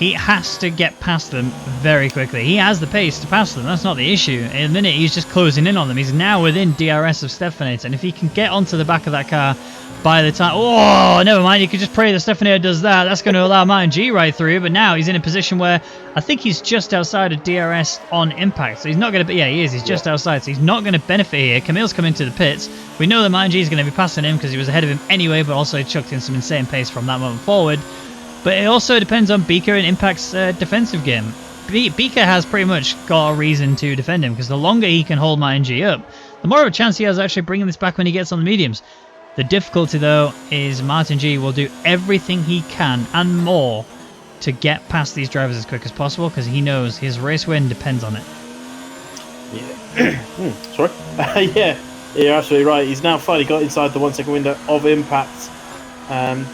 he has to get past them very quickly. He has the pace to pass them. That's not the issue. In a minute, he's just closing in on them. He's now within DRS of Stefanate, and if he can get onto the back of that car by the time... Oh, never mind. You could just pray that Stefanate does that. That's going to allow Martin G right through, but now he's in a position where I think he's just outside of DRS on impact. So he's not going to... Yeah, he is. He's just outside, so he's not going to benefit here. Camille's coming to the pits. We know that Martin G is going to be passing him because he was ahead of him anyway, but also he chucked in some insane pace from that moment forward. But it also depends on Beaker and Impact's defensive game. Beaker has pretty much got a reason to defend him, because the longer he can hold Martin G up, the more of a chance he has actually bringing this back when he gets on the mediums. The difficulty, though, is Martin G will do everything he can and more to get past these drivers as quick as possible, because he knows his race win depends on it. Yeah. Sorry? Yeah, you're absolutely right. He's now finally got inside the 1 second window of Impact.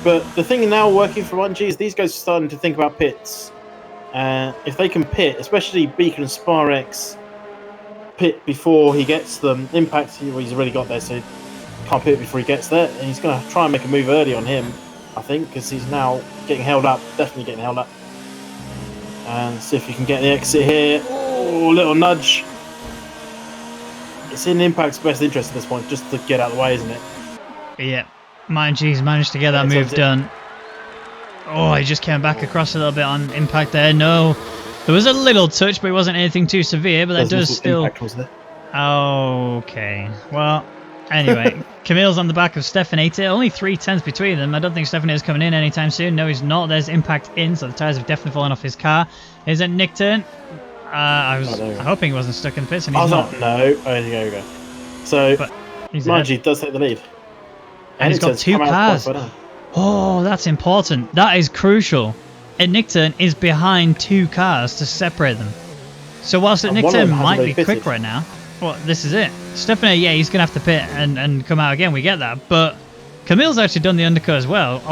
But the thing now working for 1G is these guys are starting to think about pits. If they can pit, especially Beacon and Sparex, pit before he gets them. Impact, he's already got there, so he can't pit before he gets there. And he's going to try and make a move early on him, I think, because he's now getting held up, definitely getting held up. And see if he can get the exit here. Oh, little nudge. It's in Impact's best interest at this point, just to get out of the way, isn't it? Yeah. Martin G's managed to get that move done. Oh, he just came back across a little bit on Impact there. No, there was a little touch, but it wasn't anything too severe. But that does still... Impact, wasn't it? Okay. Well, anyway, Camille's on the back of Stefanate. Only 3/10 between them. I don't think Stefanate's coming in anytime soon. No, he's not. There's Impact in, so the tyres have definitely fallen off his car. Is it Nick Turn? I was hoping he wasn't stuck in the pits, and he's not. No. Oh, there we go. So, Margie does take the lead. And he's got 2 cars. Oh, that's important. That is crucial. At Nickturn is behind 2 cars to separate them. So whilst at Nickturn might be quick right now, well, this is it. Stefanate, yeah, he's going to have to pit and come out again. We get that. But Camille's actually done the undercut as well,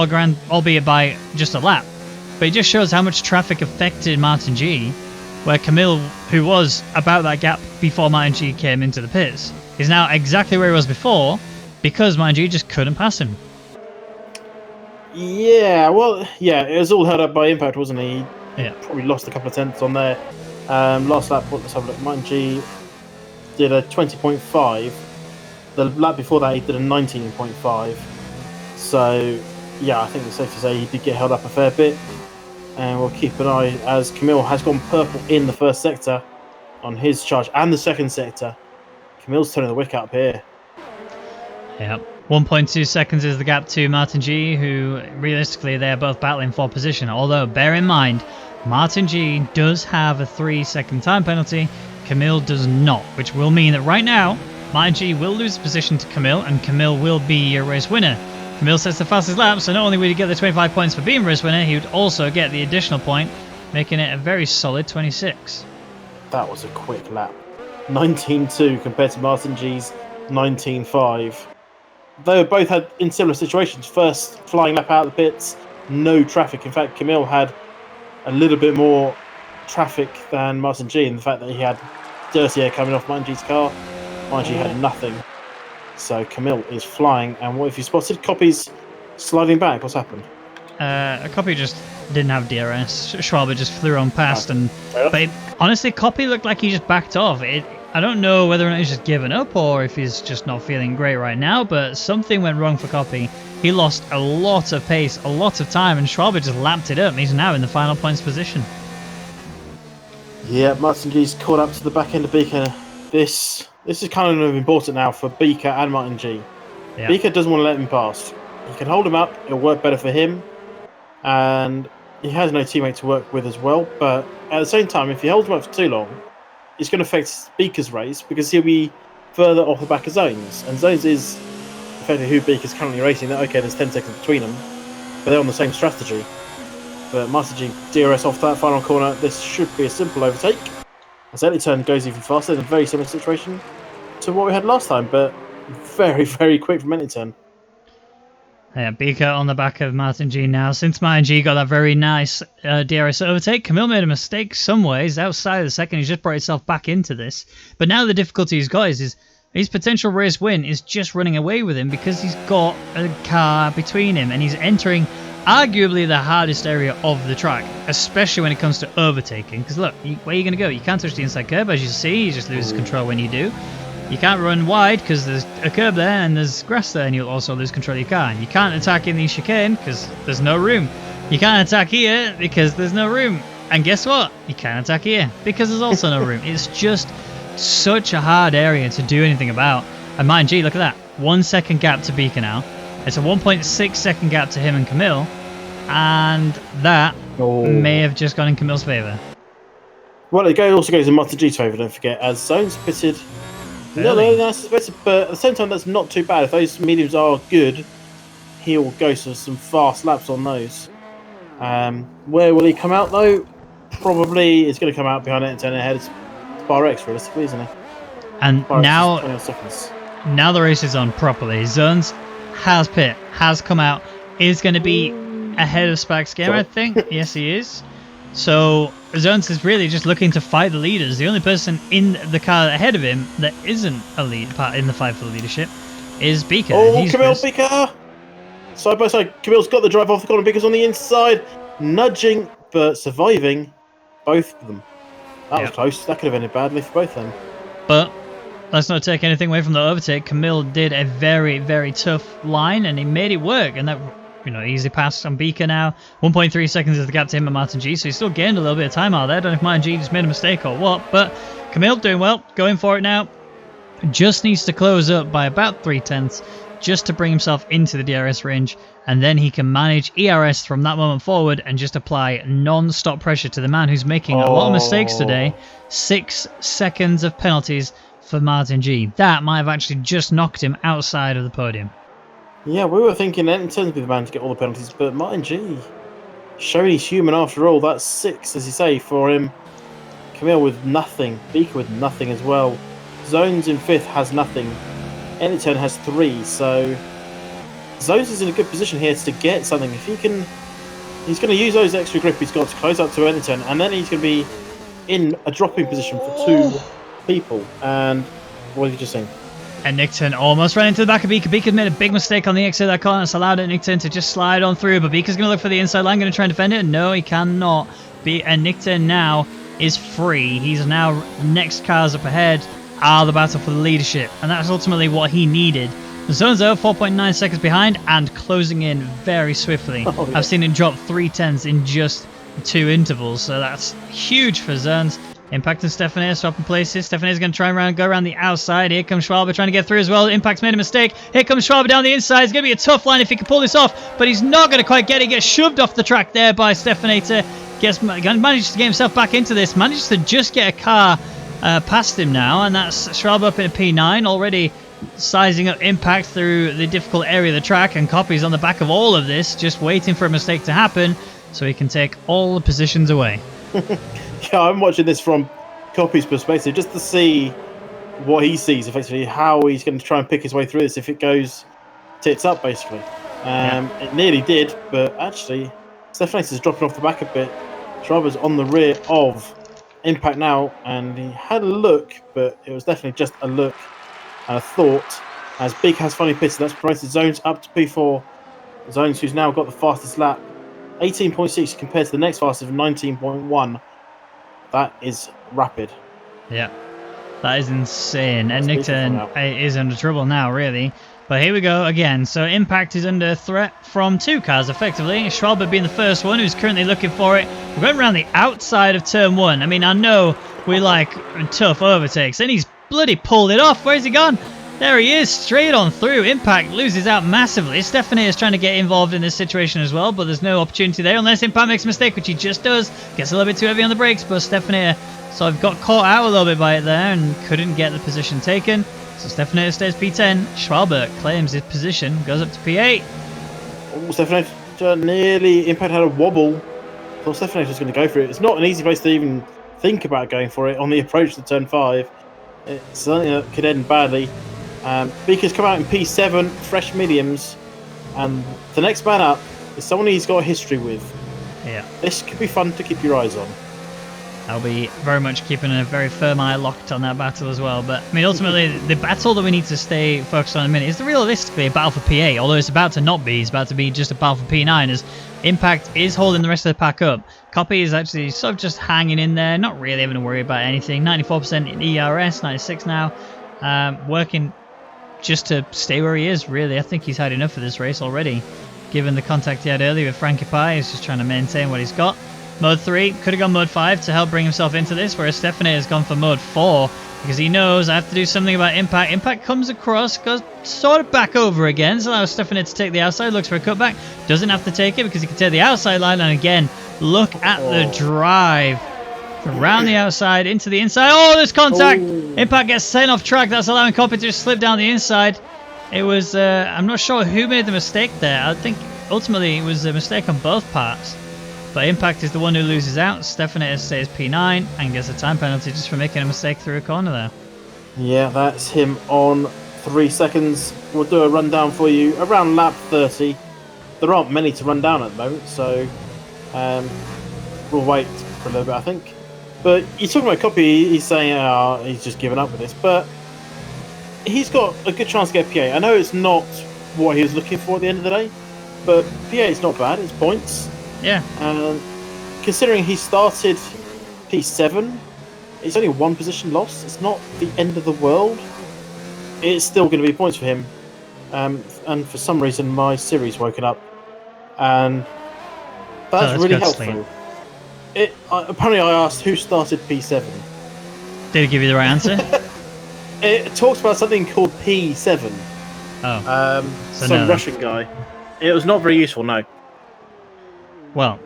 albeit by just a lap. But it just shows how much traffic affected Martin G, where Camille, who was about that gap before Martin G came into the pits, is now exactly where he was before, because Martin G just couldn't pass him. Yeah, well, yeah, it was all held up by Impact, wasn't he? Yeah. Probably lost a couple of tenths on there. Last lap, let's have a look. Martin G did a 20.5. The lap before that, he did a 19.5. So, yeah, I think it's safe to say he did get held up a fair bit. And we'll keep an eye, as Camille has gone purple in the first sector on his charge, and the second sector. Camille's turning the wick up here. Yep. 1.2 seconds is the gap to Martin G, who realistically they're both battling for position. Although, bear in mind, Martin G does have a 3-second time penalty. Camille does not, which will mean that right now, Martin G will lose position to Camille, and Camille will be your race winner. Camille sets the fastest lap, so not only will he get the 25 points for being race winner, he would also get the additional point, making it a very solid 26. That was a quick lap. 19.2 compared to Martin G's 19.5. They both had in similar situations. First flying lap out of the pits, no traffic. In fact, Camille had a little bit more traffic than Martin G, in the fact that he had dirty air coming off Martin G's car. Martin G had nothing. So Camille is flying. And what if you spotted Copy's sliding back? What's happened? Copy just didn't have DRS. Schwaber just flew on past, but honestly, Copy looked like he just backed off. I don't know whether or not he's just given up or if he's just not feeling great right now, but something went wrong for Copy. He lost a lot of pace, a lot of time, and Schwaber just lapped it up. He's now in the final points position. Yeah, Martin G's caught up to the back end of Beaker. This is kind of important now for Beaker and Martin G. Yeah. Beaker doesn't want to let him pass. He can hold him up, it'll work better for him, and he has no teammate to work with as well, but at the same time, if he holds him up for too long, it's going to affect Beaker's race because he'll be further off the back of Zones. And Zones is effectively who Beaker's currently racing. Okay, there's 10 seconds between them, but they're on the same strategy. But Master G DRS off that final corner. This should be a simple overtake. As Ellie Turn goes even faster in a very similar situation to what we had last time, but very, very quick from Ellie Turn. Yeah, Beaker on the back of Martin G now. Since Martin G got that very nice DRS overtake, Camille made a mistake some ways outside of the second. He's just brought himself back into this. But now the difficulty he's got is his potential race win is just running away with him because he's got a car between him and he's entering arguably the hardest area of the track, especially when it comes to overtaking. Because look, where are you going to go? You can't touch the inside curb, as you see. You just lose control when you do. You can't run wide because there's a curb there and there's grass there, and you'll also lose control of your car. And you can't attack in the chicane because there's no room. You can't attack here because there's no room. And guess what? You can't attack here because there's also no room. It's just such a hard area to do anything about. And mind you, look at that. 1 second gap to Beaker now. It's a 1.6 second gap to him and Camille. And that may have just gone in Camille's favour. Well, it also goes in Martin G's favour, don't forget, as Zone's pitted. No, that's better, but at the same time, that's not too bad. If those mediums are good, he'll go for some fast laps on those. Where will he come out, though? Probably he's going to come out behind it and turn ahead. It's Bar X, realistically, isn't he? And Bar now, 20 seconds. Now the race is on properly. Zones has pit, has come out, is going to be ahead of Spax Gamer, I think. Yes, he is. So Zones is really just looking to fight the leaders. The only person in the car ahead of him that isn't a lead part in the fight for the leadership is Beaker. Oh, Camille, Beaker! Side by side, Camille's got the drive off the corner. Beaker's on the inside, nudging but surviving both of them. That was close. That could have ended badly for both of them. But let's not take anything away from the overtake. Camille did a very, very tough line and he made it work. And that, easy pass on Beaker now. 1.3 seconds is the gap to him and Martin G. So he still gained a little bit of time out there. I don't know if Martin G just made a mistake or what. But Camille doing well, going for it now. Just needs to close up by about 0.3 just to bring himself into the DRS range, and then he can manage ERS from that moment forward and just apply non-stop pressure to the man who's making a lot of mistakes today. 6 seconds of penalties for Martin G. That might have actually just knocked him outside of the podium. Yeah, we were thinking Enton would be the man to get all the penalties, but Martin G showing he's human after all. That's 6, as you say, for him. Camille with nothing, Beaker with nothing as well. Zones in 5th has nothing. Enton has 3, so Zones is in a good position here to get something. If he can, he's going to use those extra grip he's got to close up to Enton, and then he's going to be in a dropping position for 2 people. And what did you just say? And Nickton almost ran into the back of Beaker. Beaker's made a big mistake on the exit of that corner. It's allowed Nickton to just slide on through, but Beaker's going to look for the inside line, going to try and defend it. No, he cannot. And Nickton now is free. He's now next cars up ahead. The battle for the leadership, and that's ultimately what he needed. Zonzo 4.9 seconds behind and closing in very swiftly. I've seen him drop 3/10 in just 2 intervals, so that's huge for Zones. Impact and Stephanie swapping places. Stephanie's going to try and go around the outside. Here comes Schwaber trying to get through as well. Impact's made a mistake. Here comes Schwaber down the inside. It's going to be a tough line if he can pull this off, but he's not going to quite get it. He gets shoved off the track there by Stephanie. Manages to get himself back into this. Manages to just get a car past him now, and that's Schwab up in a P9, already sizing up Impact through the difficult area of the track, and Copy's on the back of all of this, just waiting for a mistake to happen so he can take all the positions away. Yeah, I'm watching this from Copy's perspective just to see what he sees, effectively, how he's going to try and pick his way through this if it goes tits up, basically. It nearly did, but actually, Stephanace is dropping off the back a bit. Schwaber's on the rear of Impact now, and he had a look, but it was definitely just a look and a thought, as Big has finally pitted. That's promoted Zones up to P4. Zones, who's now got the fastest lap, 18.6 compared to the next fastest of 19.1. That is rapid. Yeah, that is insane. And Nickton is under trouble now, really. But here we go again. So Impact is under threat from 2 cars, effectively. Schwalbe being the first one, who's currently looking for it. We're going around the outside of turn 1. I mean, I know we like tough overtakes, and he's bloody pulled it off. Where's he gone? There he is, straight on through. Impact loses out massively. Stephanie is trying to get involved in this situation as well, but there's no opportunity there unless Impact makes a mistake, which he just does. Gets a little bit too heavy on the brakes, but Stephanie sort of got caught out a little bit by it there and couldn't get the position taken. So Stephanie stays P10. Schwalbe claims his position, goes up to P8. Oh, Stephanie nearly. Impact had a wobble. I thought Stephanie was going to go for it. It's not an easy place to even think about going for it on the approach to turn 5. It's something that could end badly. Beaker's come out in P7, fresh mediums, and the next man up is someone he's got a history with. Yeah. This could be fun to keep your eyes on. I'll be very much keeping a very firm eye locked on that battle as well. But, I mean, ultimately, the battle that we need to stay focused on in a minute is realistically a battle for P8, although it's about to not be. It's about to be just a battle for P9, as Impact is holding the rest of the pack up. Copy is actually sort of just hanging in there, not really having to worry about anything. 94% in ERS, 96 now. Working just to stay where he is, really. I think he's had enough of this race already. Given the contact he had earlier with Frankie Pie, he's just trying to maintain what he's got. Mode 3, could have gone Mode 5 to help bring himself into this, whereas Stephanie has gone for Mode 4 because he knows I have to do something about Impact. Impact comes across, goes sort of back over again, so allows Stephanie to take the outside, looks for a cutback, doesn't have to take it because he can take the outside line, and again, look at the drive. Around the outside, into the inside. Oh, there's contact! Oh. Impact gets sent off track, that's allowing Copy to just slip down the inside. It was, I'm not sure who made the mistake there. I think ultimately it was a mistake on both parts. But Impact is the one who loses out. Stephanie stays P9 and gets a time penalty just for making a mistake through a corner there. Yeah, that's him on 3 seconds. We'll do a rundown for you around lap 30. There aren't many to run down at the moment, so we'll wait for a little bit, I think. But you're talking about Copy, he's saying he's just given up with this, but he's got a good chance to get P8. I know it's not what he was looking for at the end of the day, but P8 is not bad, it's points. Yeah. Considering he started P7, it's only 1 position lost. It's not the end of the world. It's still going to be points for him. And for some reason, my Siri's woken up, and that's really helpful. Apparently, I asked who started P7. Did it give you the right answer? It talks about something called P7. Oh. Some Russian guy. It was not very useful, no. Well,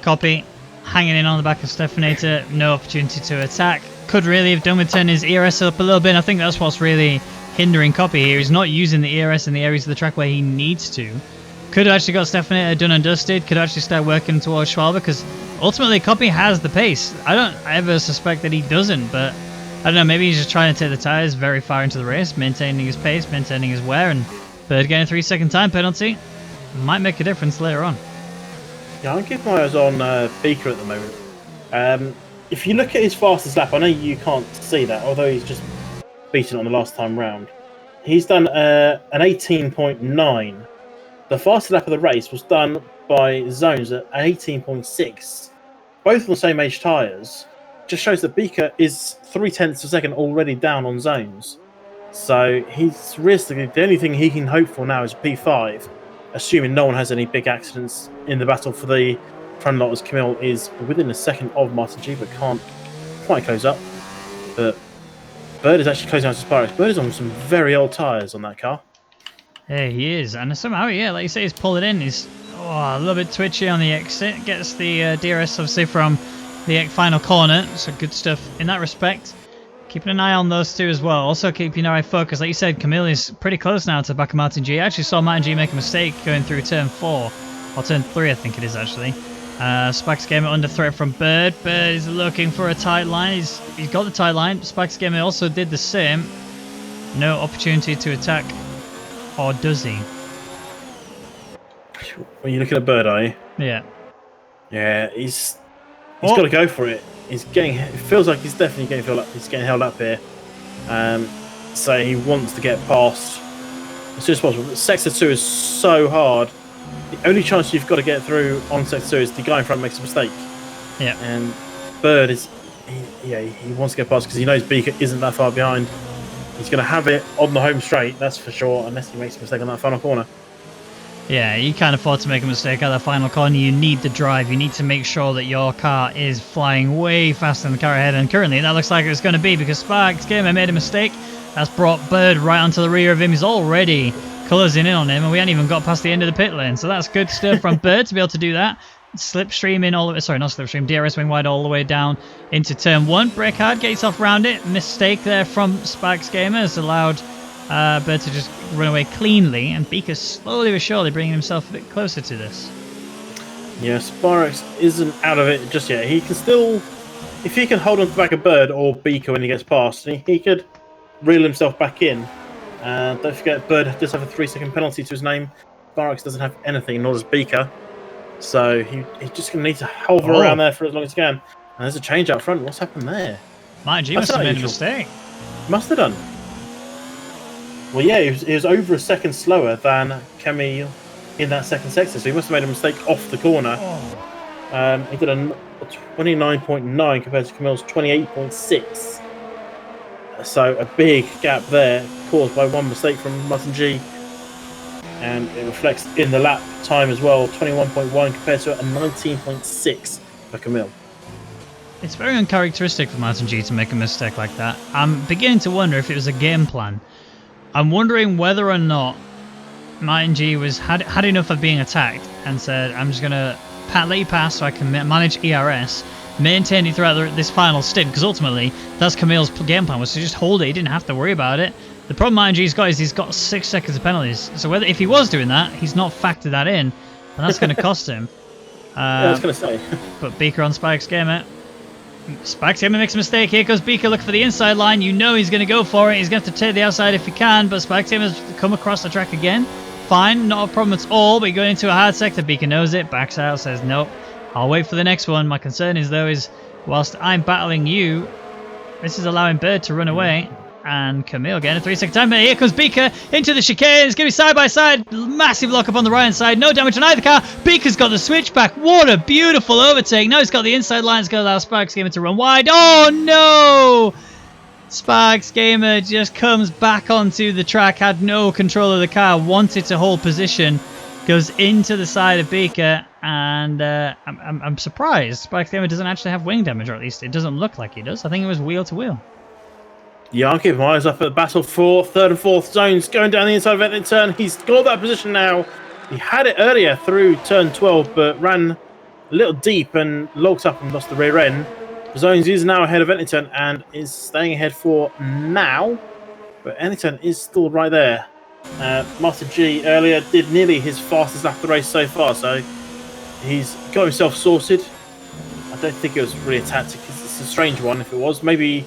Copy hanging in on the back of Stephanator, no opportunity to attack. Could really have done with turning his ERS up a little bit. I think that's what's really hindering Copy here. He's not using the ERS in the areas of the track where he needs to. Could have actually got Stephanator done and dusted. Could actually start working towards Schwalbe because ultimately Copy has the pace. I don't ever suspect that he doesn't, but I don't know. Maybe he's just trying to take the tyres very far into the race, maintaining his pace, maintaining his wear, and Bird getting a 3-second time penalty might make a difference later on. Yeah, I'm keeping my eyes on Beaker at the moment. If you look at his fastest lap, I know you can't see that, although he's just beaten on the last time round. He's done an 18.9. The fastest lap of the race was done by Zones at 18.6. Both on the same age tyres. Just shows that Beaker is 0.3 of a second already down on Zones. So he's realistically, the only thing he can hope for now is P5. Assuming no one has any big accidents in the battle for the front lot, as Camille is within a second of Martin G, but can't quite close up. But Bird is actually closing out to Sparks. Bird is on some very old tyres on that car. Yeah, he is. And somehow, yeah, like you say, he's pulling in. He's a little bit twitchy on the exit. Gets the DRS, obviously, from the final corner. So good stuff in that respect. Keeping an eye on those two as well. Also keeping our eye focused. Like you said, Camille is pretty close now to the back of Martin G. I actually saw Martin G make a mistake going through turn 4. Or turn 3, I think it is, actually. Spax Gamer under threat from Bird. Bird is looking for a tight line. He's got the tight line. Spax Gamer also did the same. No opportunity to attack. Or does he? Well, you're looking at Bird, are you? Yeah. Yeah, he's got to go for it. He's getting. It feels like he's definitely getting held up. He's getting held up here. So he wants to get past as soon as possible. But Sector 2 is so hard. The only chance you've got to get through on Sector 2 is the guy in front makes a mistake. Yeah. And Bird is. He wants to get past because he knows Beaker isn't that far behind. He's going to have it on the home straight, that's for sure, unless he makes a mistake on that final corner. Yeah, you can't afford to make a mistake at that final corner. You need the drive. You need to make sure that your car is flying way faster than the car ahead. And currently, that looks like it's going to be because Sparks Gamer made a mistake. That's brought Bird right onto the rear of him. He's already closing in on him, and we haven't even got past the end of the pit lane. So that's good stuff from Bird to be able to do that. Slipstream in all the way, sorry, not slipstream, DRS wing wide all the way down into turn 1. Brake hard, get yourself around it. Mistake there from Sparks Gamer has allowed Bird to just run away cleanly, and Beaker slowly but surely bringing himself a bit closer to this. Yeah, Sparks isn't out of it just yet. He can still, if he can hold on to the back of Bird or Beaker when he gets past, he could reel himself back in. Don't forget, Bird does have a 3-second penalty to his name. Sparks doesn't have anything, nor does Beaker. So he's just going to need to hover around there for as long as he can. And there's a change out front. What's happened there? Martin G must have made a mistake. Must have done. Well, yeah, he was over a second slower than Camille. in that second sector, so he must have made a mistake off the corner. He did a 29.9 compared to Camille's 28.6. So a big gap there caused by one mistake from Martin G. And it reflects in the lap time as well, 21.1 compared to a 19.6 for Camille. It's very uncharacteristic for Martin G to make a mistake like that. I'm beginning to wonder if it was a game plan. I'm wondering whether or not Martin G had enough of being attacked and said, I'm just going to let you pass so I can manage ERS, maintain it throughout this final stint, because ultimately that's Camille's game plan, was to just hold it. He didn't have to worry about it. The problem Martin G's got is he's got 6 seconds of penalties. So if he was doing that, he's not factored that in, and that's going to cost him. Yeah, I was going to say. But Beaker on Spike's gamer. Spike's gamer makes a mistake. Here goes Beaker looking for the inside line. You know he's going to go for it. He's going to have to take the outside if he can, but Spike's gamer's come across the track again. Fine, not a problem at all, but going into a hard sector. Beaker knows it, backs out, says nope. I'll wait for the next one. My concern is though whilst I'm battling you, this is allowing Bird to run away. And Camille getting a 3-second time. Here comes Beaker into the chicane. It's going to be side by side. Massive lock up on the right hand side. No damage on either car. Beaker's got the switchback. What a beautiful overtake. Now he's got the inside line. It's going to allow Sparks Gamer to run wide. Oh no! Sparks Gamer just comes back onto the track. Had no control of the car. Wanted to hold position. Goes into the side of Beaker. And I'm surprised Sparks Gamer doesn't actually have wing damage, or at least it doesn't look like he does. I think it was wheel to wheel. Yeah, I'm keeping my eyes up at the battle for third and fourth zones. Going down the inside of Etnick turn. He's got that position now. He had it earlier through turn 12, but ran a little deep and locked up and lost the rear end. Zones is now ahead of Etnick turn and is staying ahead for now. But Etnick turn is still right there. Master G earlier did nearly his fastest lap of the race so far, so he's got himself sorted. I don't think it was really a tactic. It's a strange one if it was. Maybe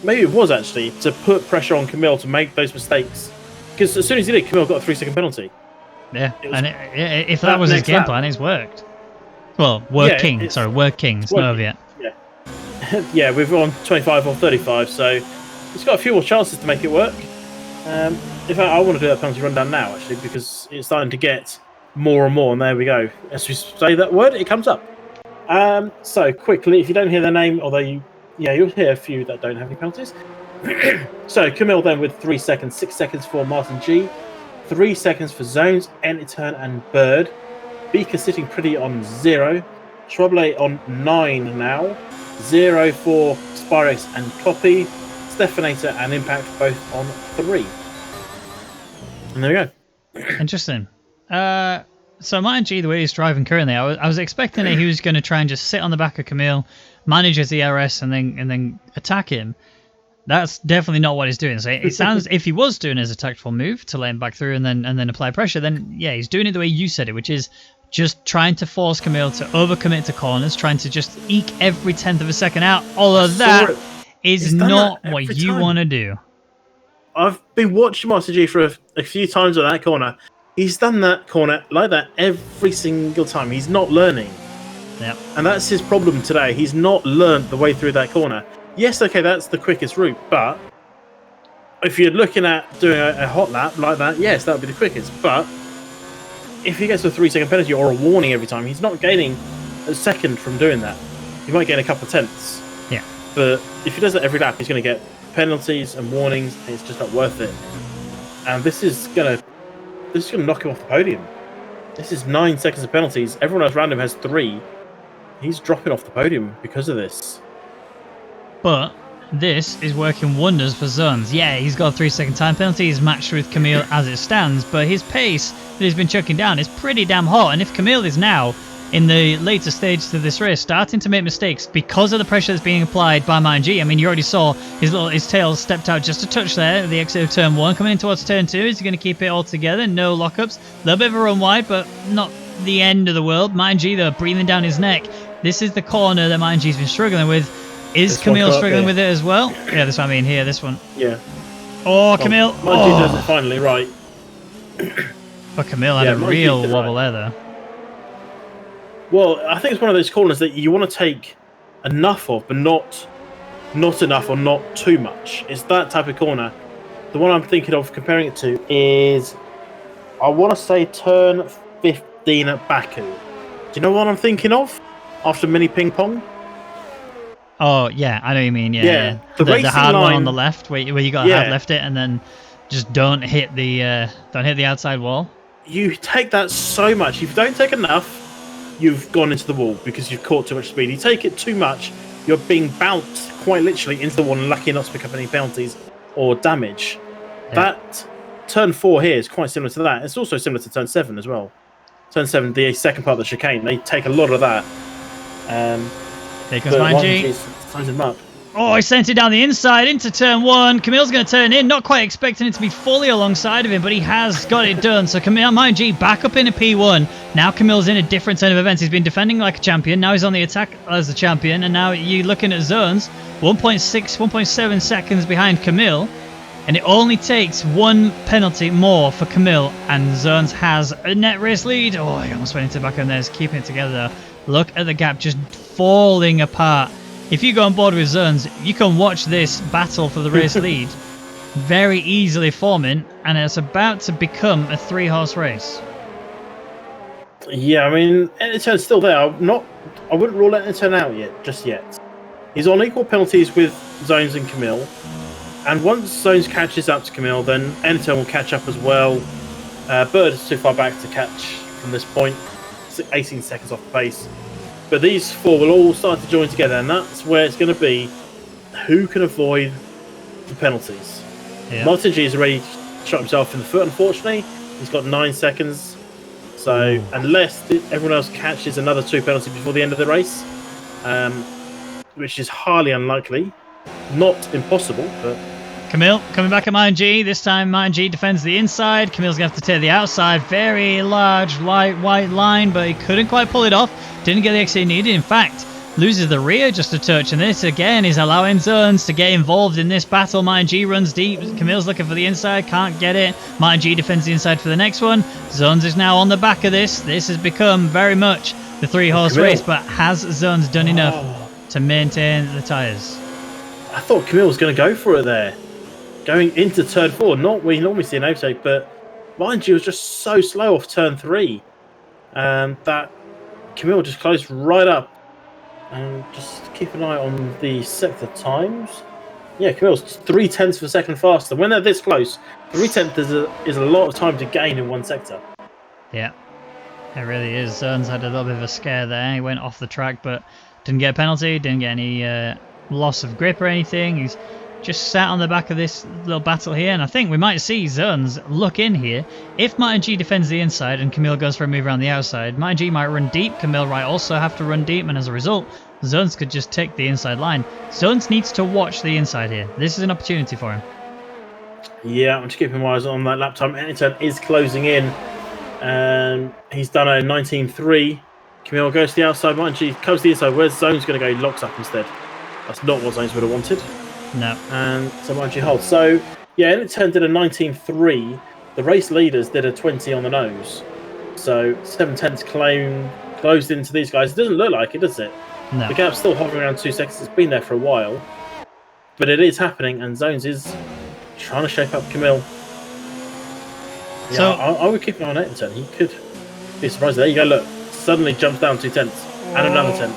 it was actually to put pressure on Camille to make those mistakes. Because as soon as he did, Camille got a 3-second penalty. Yeah, and if that was his game plan, it's worked. Well, working. It's not over yet. Yeah, yeah, we're on 25 or 35, so he's got a few more chances to make it work. In fact, I want to do that penalty rundown now, actually, because it's starting to get more and more, and there we go. As we say that word, it comes up. So, quickly, if you don't hear their name, although you'll hear a few that don't have any penalties. So, Camille then with 3 seconds, 6 seconds for Martin G, 3 seconds for Zones, Etnick turn and Bird. Beaker sitting pretty on 0. Trouble on 9 now. 0 for Spirex and Copy. Stefanator and Impact both on 3. And there we go. Interesting. So Martin G, the way he's driving currently, I was expecting that he was going to try and just sit on the back of Camille, manage his ERS, and then attack him. That's definitely not what he's doing. So it sounds, if he was doing it as a tactful move to let him back through and then apply pressure, then yeah, he's doing it the way you said it, which is just trying to force Camille to overcommit to corners, trying to just eke every 10th of a second out. Although that is not what you want to do. I've been watching Master G for a few times on that corner. He's done that corner like that every single time. He's not learning. Yep. And that's his problem today. He's not learned the way through that corner. Yes, okay, that's the quickest route, but if you're looking at doing a hot lap like that, yes, that would be the quickest. But if he gets a 3-second penalty or a warning every time, he's not gaining a second from doing that. He might gain a couple of tenths. Yeah. But if he does that every lap, he's going to get penalties and warnings, and it's just not worth it. And this is going to knock him off the podium. This is 9 seconds of penalties. Everyone else around him has 3. He's dropping off the podium because of this. But this is working wonders for Zones. Yeah, he's got a 3-second time penalty. He's matched with Camille as it stands, but his pace that he's been chucking down is pretty damn hot. And if Camille is now, in the later stages of this race, starting to make mistakes because of the pressure that's being applied by Martin G. I mean, you already saw his tail stepped out just a touch there at the exit of turn 1. Coming in towards turn 2, is he going to keep it all together? No lockups. A little bit of a run wide, but not the end of the world. Martin G, though, breathing down his neck. This is the corner that Martin G's been struggling with. Is this Camille struggling with it as well? Yeah, that's what I mean here, this one. Yeah. Oh, Camille. Martin G does it finally right. But Camille had a real wobble there, though. Well, I think it's one of those corners that you want to take enough of, but not enough or not too much. It's that type of corner. The one I'm thinking of comparing it to is, I want to say turn 15 at Baku. Do you know what I'm thinking of? After mini ping pong? Oh yeah, I know what you mean. Yeah, Yeah, yeah. the The racing hard one on line- the left, where you got to hard Yeah. left it, and then just don't hit the outside wall. You take that so much. If you don't take enough, you've gone into the wall because you've caught too much speed. You take it too much, you're being bounced quite literally into the wall and lucky not to pick up any penalties or damage. Yeah. That turn 4 here is quite similar to that. It's also similar to turn 7 as well. Turn 7, the second part of the chicane, they take a lot of that. There comes Manji. Signs him up. Oh, he sent it down the inside into turn 1. Camille's going to turn in, not quite expecting it to be fully alongside of him, but he has got it done. So Camille, Manji back up in a P1. Now Camille's in a different turn of events. He's been defending like a champion. Now he's on the attack as the champion. And now you're looking at zones. 1.6, 1.7 seconds behind Camille. And it only takes one penalty more for Camille. And Zones has a net race lead. Oh, he almost went into the back end there. He's keeping it together. Look at the gap just falling apart. If you go on board with Zones, you can watch this battle for the race lead very easily forming, and it's about to become a 3-horse race. Yeah, I mean, Enterturn's still there. I wouldn't rule Enterturn out just yet. He's on equal penalties with Zones and Camille, and once Zones catches up to Camille, then Enterturn will catch up as well. Bird is too far back to catch from this point, 18 seconds off the pace. But these 4 will all start to join together, and that's where it's going to be who can avoid the penalties. Yeah. Martin G has already shot himself in the foot, unfortunately. He's got 9 seconds. So, unless everyone else catches another 2 penalties before the end of the race, which is highly unlikely, not impossible, but... Camille coming back at Martin G. This time Martin G defends the inside. Camille's going to have to take the outside. Very large light white line, but he couldn't quite pull it off. Didn't get the exit he needed. In fact, loses the rear just a touch. And this, again, is allowing Zones to get involved in this battle. Martin G runs deep. Camille's looking for the inside. Can't get it. Martin G defends the inside for the next one. Zones is now on the back of this. This has become very much the 3-horse race, but has Zones done enough to maintain the tyres? I thought Camille was going to go for it there. Going into turn 4, not we normally see an overtake, but Martin G was just so slow off turn 3 that Camille just closed right up. And just keep an eye on the sector times. Yeah, Camille's 0.3 of a second faster. When they're this close, 0.3 is a lot of time to gain in one sector. Yeah, it really is. Zones had a little bit of a scare there. He went off the track, but didn't get a penalty, didn't get any loss of grip or anything. He's just sat on the back of this little battle here, and I think we might see Zones look in here. If Martin G defends the inside and Camille goes for a move around the outside, Martin G might run deep, Camille might also have to run deep, and as a result, Zones could just take the inside line. Zones needs to watch the inside here. This is an opportunity for him. Yeah, I'm just keeping my eyes on that lap time. Enterturn is closing in. He's done a 19.3. Camille goes to the outside, Martin G comes to the inside. Where's Zones going to go? He locks up instead. That's not what Zones would have wanted. No. And so Martin G holds. So, yeah, Enterturn did a 19.3. The race leaders did a 20 on the nose. So 7/10 closed into these guys. It doesn't look like it, does it? No. The gap's still hovering around 2 seconds. It's been there for a while. But it is happening, and Zones is trying to shape up Camille. Yeah, So I would keep an eye on Enterturn. He could be surprised. There you go, look. Suddenly jumps down 2/10 and another 10.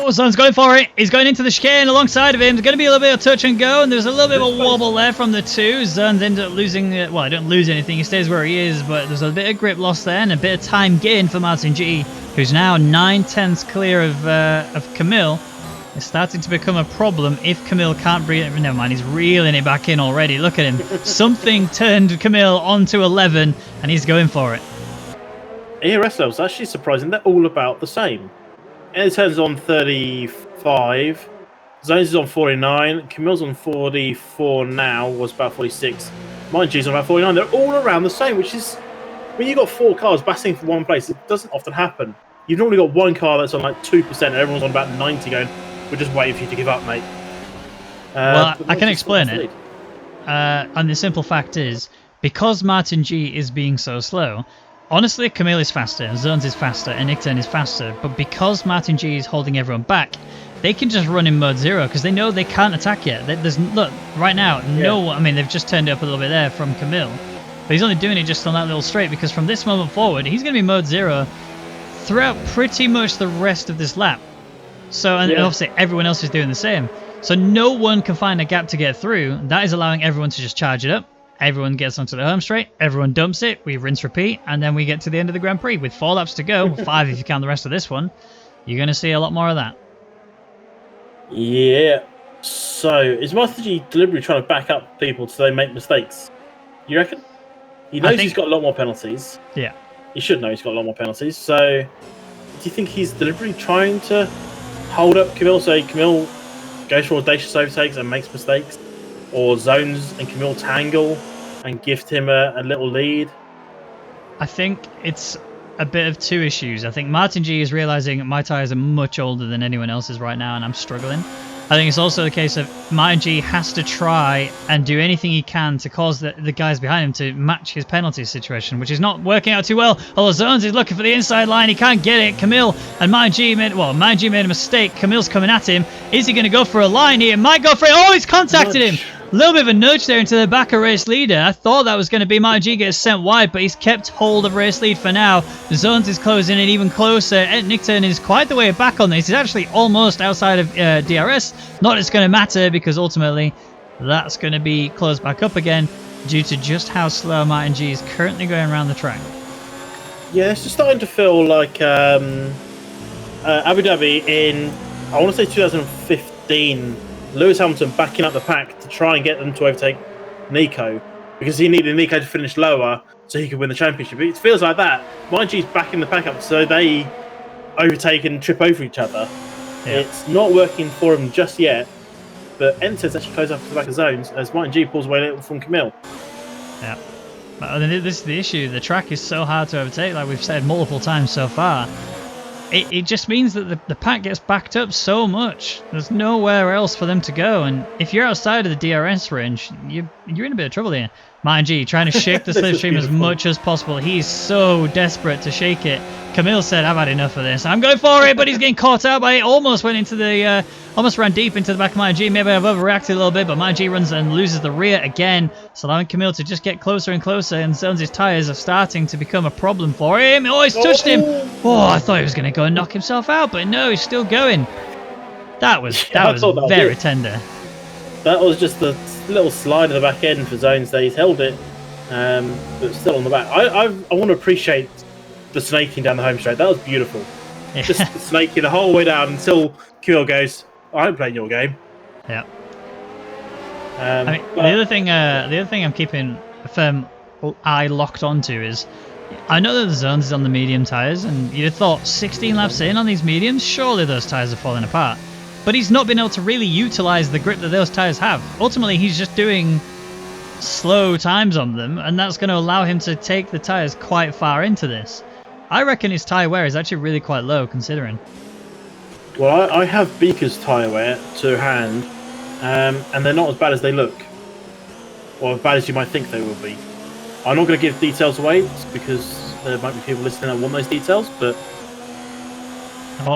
Oh, Zone's going for it. He's going into the chicane alongside of him. There's going to be a little bit of touch and go, and there's a little bit of a wobble there from the 2. Zones ended up losing, well, he don't lose anything. He stays where he is, but there's a bit of grip loss there and a bit of time gain for Martin G, who's now 9/10 clear of Camille. It's starting to become a problem if Camille can't breathe. Never mind, he's reeling it back in already. Look at him. Something turned Camille onto 11, and he's going for it. ERS levels actually surprising. They're all about the same. Enterturn's on 35. Zones is on 49. Camille's on 44 now. Was about 46. Martin G's on about 49. They're all around the same, which is when you've got 4 cars battling for one place. It doesn't often happen. You've normally got one car that's on like 2%, and everyone's on about 90, going, "We're just waiting for you to give up, mate." Well, I can explain it. And the simple fact is, because Martin G is being so slow, honestly, Camille is faster, Zones is faster, and Nicturn is faster. But because Martin G is holding everyone back, they can just run in mode 0 because they know they can't attack yet. Look, right now, I mean, they've just turned it up a little bit there from Camille. But he's only doing it just on that little straight because from this moment forward, he's going to be mode 0 throughout pretty much the rest of this lap. So, and obviously everyone else is doing the same. So no one can find a gap to get through. That is allowing everyone to just charge it up. Everyone gets onto the home straight. Everyone dumps it. We rinse, repeat. And then we get to the end of the Grand Prix with 4 laps to go. 5 if you count the rest of this one. You're going to see a lot more of that. Yeah. So, is Master G deliberately trying to back up people so they make mistakes? You reckon? He knows he's got a lot more penalties. Yeah. He should know he's got a lot more penalties. So, do you think he's deliberately trying to hold up Camille so Camille goes for audacious overtakes and makes mistakes? Or Zones and Camille tangle and gift him a little lead? I think it's a bit of 2 issues. I think Martin G is realizing my tyres are much older than anyone else's right now and I'm struggling. I think it's also the case of Martin G has to try and do anything he can to cause the guys behind him to match his penalty situation, which is not working out too well. Although Zones is looking for the inside line, he can't get it. Camille and Martin G made a mistake. Camille's coming at him. Is he going to go for a line here? Might go for it. Oh, he's contacted him. A little bit of a nudge there into the back of race leader. I thought that was going to be Martin G gets sent wide, but he's kept hold of race lead for now. Zones is closing in even closer. Nick Turn is quite the way back on this. He's actually almost outside of DRS. Not that it's going to matter because ultimately that's going to be closed back up again due to just how slow Martin G is currently going around the track. Yeah, it's just starting to feel like Abu Dhabi in, I want to say 2015, Lewis Hamilton backing up the pack to try and get them to overtake Nico because he needed Nico to finish lower so he could win the championship. It feels like that. Martin G's backing the pack up so they overtake and trip over each other. Yeah. It's not working for him just yet, but Ente's actually close up to the back of Zones as Martin G pulls away a little from Camille. Yeah. But this is the issue. The track is so hard to overtake, like we've said multiple times so far. It just means that the pack gets backed up so much. There's nowhere else for them to go. And if you're outside of the DRS range, you're in a bit of trouble here. Martin G trying to shake the slipstream as much as possible. He's so desperate to shake it. Camille said, I've had enough of this. I'm going for it, but he's getting caught out by it. Almost went into the, almost ran deep into the back of Martin G. Maybe I've overreacted a little bit, but Martin G runs and loses the rear again. So allowing Camille to just get closer and closer, and Zones' tyres are starting to become a problem for him. Oh, he's touched him. Oh, I thought he was going to go and knock himself out, but no, he's still going. That was very tender. That was just the little slide of the back end for Zones there. He's held it, but still on the back. I want to appreciate the snaking down the home straight. That was beautiful. Yeah. Just snaking the whole way down until Camille goes, I'm playing your game. Yeah. The other thing I'm keeping a firm eye locked onto is, I know that the Zones is on the medium tyres, and you'd have thought 16 laps in on these mediums, surely those tyres are falling apart. But he's not been able to really utilise the grip that those tyres have. Ultimately, he's just doing slow times on them, and that's going to allow him to take the tyres quite far into this. I reckon his tyre wear is actually really quite low, considering. Well, I have Beaker's tyre wear to hand, and they're not as bad as they look. Or as bad as you might think they will be. I'm not going to give details away, because there might be people listening that want those details, but...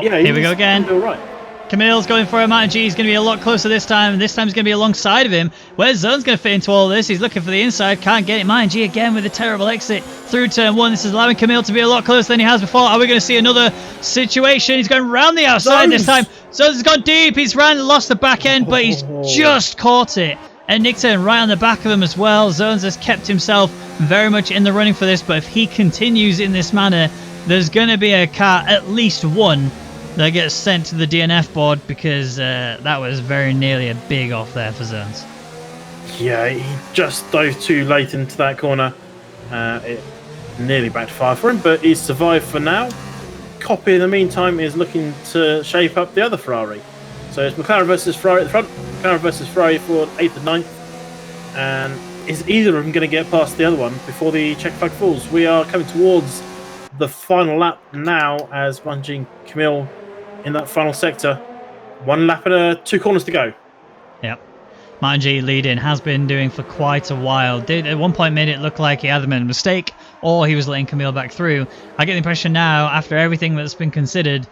yeah, here we go again. All right. Camille's going for a Martin G. He's going to be a lot closer this time. This time he's going to be alongside of him. Where's Zone's going to fit into all this? He's looking for the inside. Can't get it. Martin G again with a terrible exit through turn 1. This is allowing Camille to be a lot closer than he has before. Are we going to see another situation? He's going round the outside this time. Zone's has gone deep. He's lost the back end, but he's just caught it. And Nick Turn right on the back of him as well. Zones has kept himself very much in the running for this, but if he continues in this manner, there's going to be a car, at least one, that gets sent to the DNF board because that was very nearly a big off there for Zones. Yeah, he just dove too late into that corner. It nearly backfired for him, but he's survived for now. Copy, in the meantime, is looking to shape up the other Ferrari. So it's McLaren versus Ferrari at the front, McLaren versus Ferrari for 8th and 9th. And is either of them going to get past the other one before the check flag falls? We are coming towards the final lap now as Manji and Camille in that final sector. 1 lap and 2 corners to go. Yep. Martin G leading, has been doing for quite a while. Did at one point made it look like he either made a mistake or he was letting Camille back through. I get the impression now, after everything that's been considered,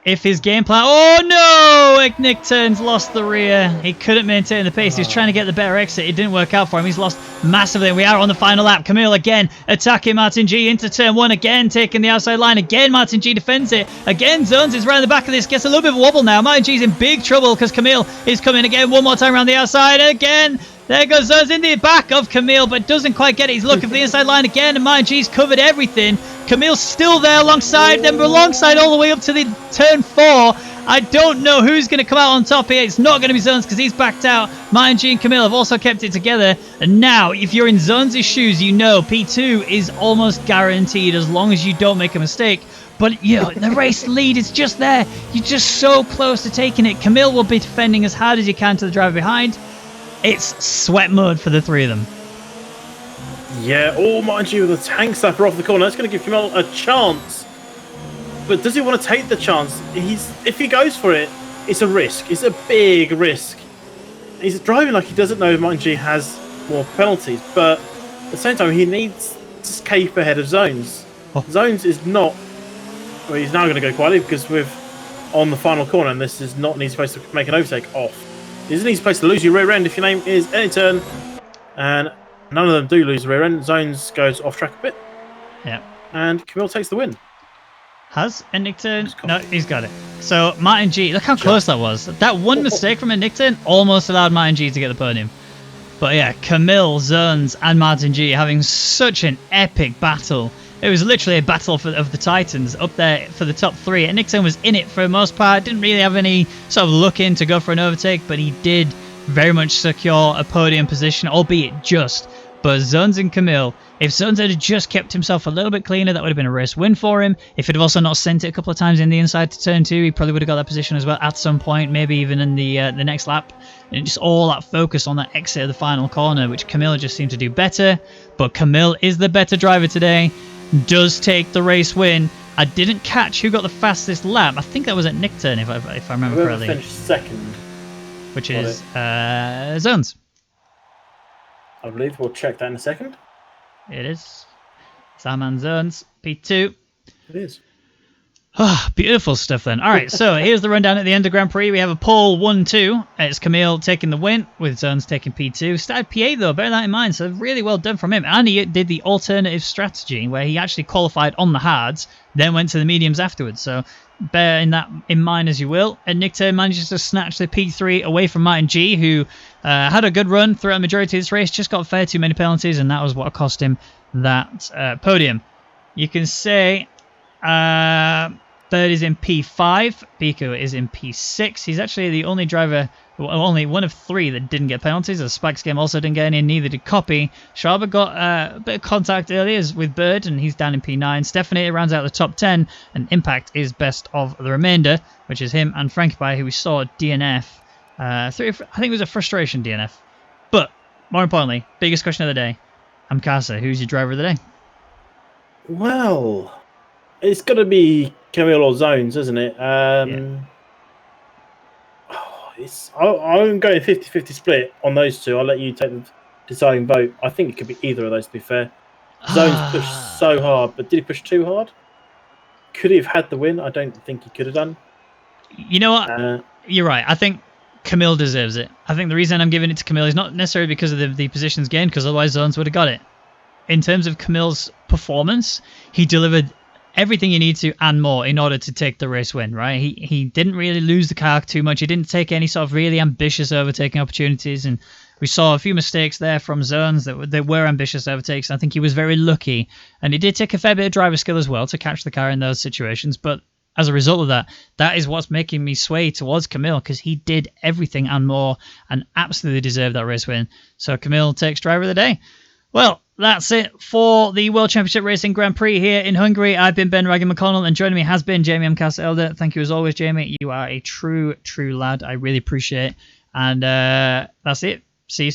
if his game plan... Oh, no! Nick Turn's lost the rear. He couldn't maintain the pace. He was trying to get the better exit. It didn't work out for him. He's lost massively. We are on the final lap. Camille again attacking Martin G into turn 1. Again taking the outside line. Again, Martin G defends it. Again, Zones is around the back of this. Gets a little bit of a wobble now. Martin G's in big trouble because Camille is coming again. One more time around the outside. Again... There goes Zones in the back of Camille, but doesn't quite get it. He's looking for the inside line again, and Martin G's covered everything. Camille's still there alongside them, alongside all the way up to the turn 4. I don't know who's going to come out on top here. It's not going to be Zones because he's backed out. Martin G and Camille have also kept it together. And now, if you're in Zones' shoes, you know P2 is almost guaranteed as long as you don't make a mistake. But, you know, the race lead is just there. You're just so close to taking it. Camille will be defending as hard as you can to the driver behind. It's sweat mode for the three of them. Yeah, mind you, with a tank slapper off the corner, that's going to give Camille a chance. But does he want to take the chance? If he goes for it, it's a risk. It's a big risk. He's driving like he doesn't know if Martin G has more penalties, but at the same time, he needs to escape ahead of Zones. Oh. Zones is not... Well, he's now going to go quietly because we're on the final corner, and this is not supposed to make an overtake off. It's an easy place to lose your rear end if your name is any turn, and none of them do lose the rear end. Zones goes off track a bit. Yeah. And Camille takes the win. Has a Nick Turn? No, he's got it. So Martin G, look how close that was. That one mistake from a Nick Turn almost allowed Martin G to get the podium. But yeah, Camille, Zones, and Martin G having such an epic battle. It was literally a battle of the Titans up there for the top 3. And Nick Turn was in it for the most part. Didn't really have any sort of look in to go for an overtake, but he did very much secure a podium position, albeit just. But Zones and Camille, if Zones had just kept himself a little bit cleaner, that would have been a race win for him. If he'd have also not sent it a couple of times in the inside to turn 2, he probably would have got that position as well at some point, maybe even in the next lap. And just all that focus on that exit of the final corner, which Camille just seemed to do better. But Camille is the better driver today. Does take the race win. I didn't catch who got the fastest lap. I think that was at Nick Turn, if I remember correctly. Finished second. Which is Zones. I believe we'll check that in a second. It is. Salman Zones, P2. It is. Oh, beautiful stuff then. All right, so here's the rundown at the end of Grand Prix. We have a pole 1-2. It's Camille taking the win with Zones taking P2. Started P8 though, bear that in mind. So really well done from him. And he did the alternative strategy where he actually qualified on the hards, then went to the mediums afterwards. So bear that in mind as you will. And Nick Turn manages to snatch the P3 away from Martin G, who had a good run throughout the majority of this race, just got far too many penalties, and that was what cost him that podium. You can say... Bird is in P5. Pico is in P6. He's actually the only driver, only one of 3 that didn't get penalties. As Spike's game also didn't get any, neither did Copy. Schwaber got a bit of contact earlier with Bird, and he's down in P9. Stephanie rounds out the top 10, and Impact is best of the remainder, which is him and Frankie Pie, who we saw DNF. I think it was a frustration DNF. But, more importantly, biggest question of the day. Amkasa, who's your driver of the day? Well... It's got to be Camille or Zones, isn't it? Yeah. I'm going 50-50 split on those two. I'll let you take the deciding vote. I think it could be either of those, to be fair. Zones pushed so hard, but did he push too hard? Could he have had the win? I don't think he could have done. You know what? You're right. I think Camille deserves it. I think the reason I'm giving it to Camille is not necessarily because of the positions gained, because otherwise Zones would have got it. In terms of Camille's performance, he delivered everything you need to and more in order to take the race win, right? He didn't really lose the car too much. He didn't take any sort of really ambitious overtaking opportunities, and we saw a few mistakes there from Zones that were ambitious overtakes. I think he was very lucky, and he did take a fair bit of driver skill as well to catch the car in those situations, but as a result of that, that is what's making me sway towards Camille, because he did everything and more and absolutely deserved that race win. So Camille takes driver of the day. Well, that's it for the World Championship Racing Grand Prix here in Hungary. I've been Ben Raggan McConnell, and joining me has been Jamie Amcasa Elder. Thank you as always, Jamie. You are a true lad. I really appreciate it. And that's it. See you soon.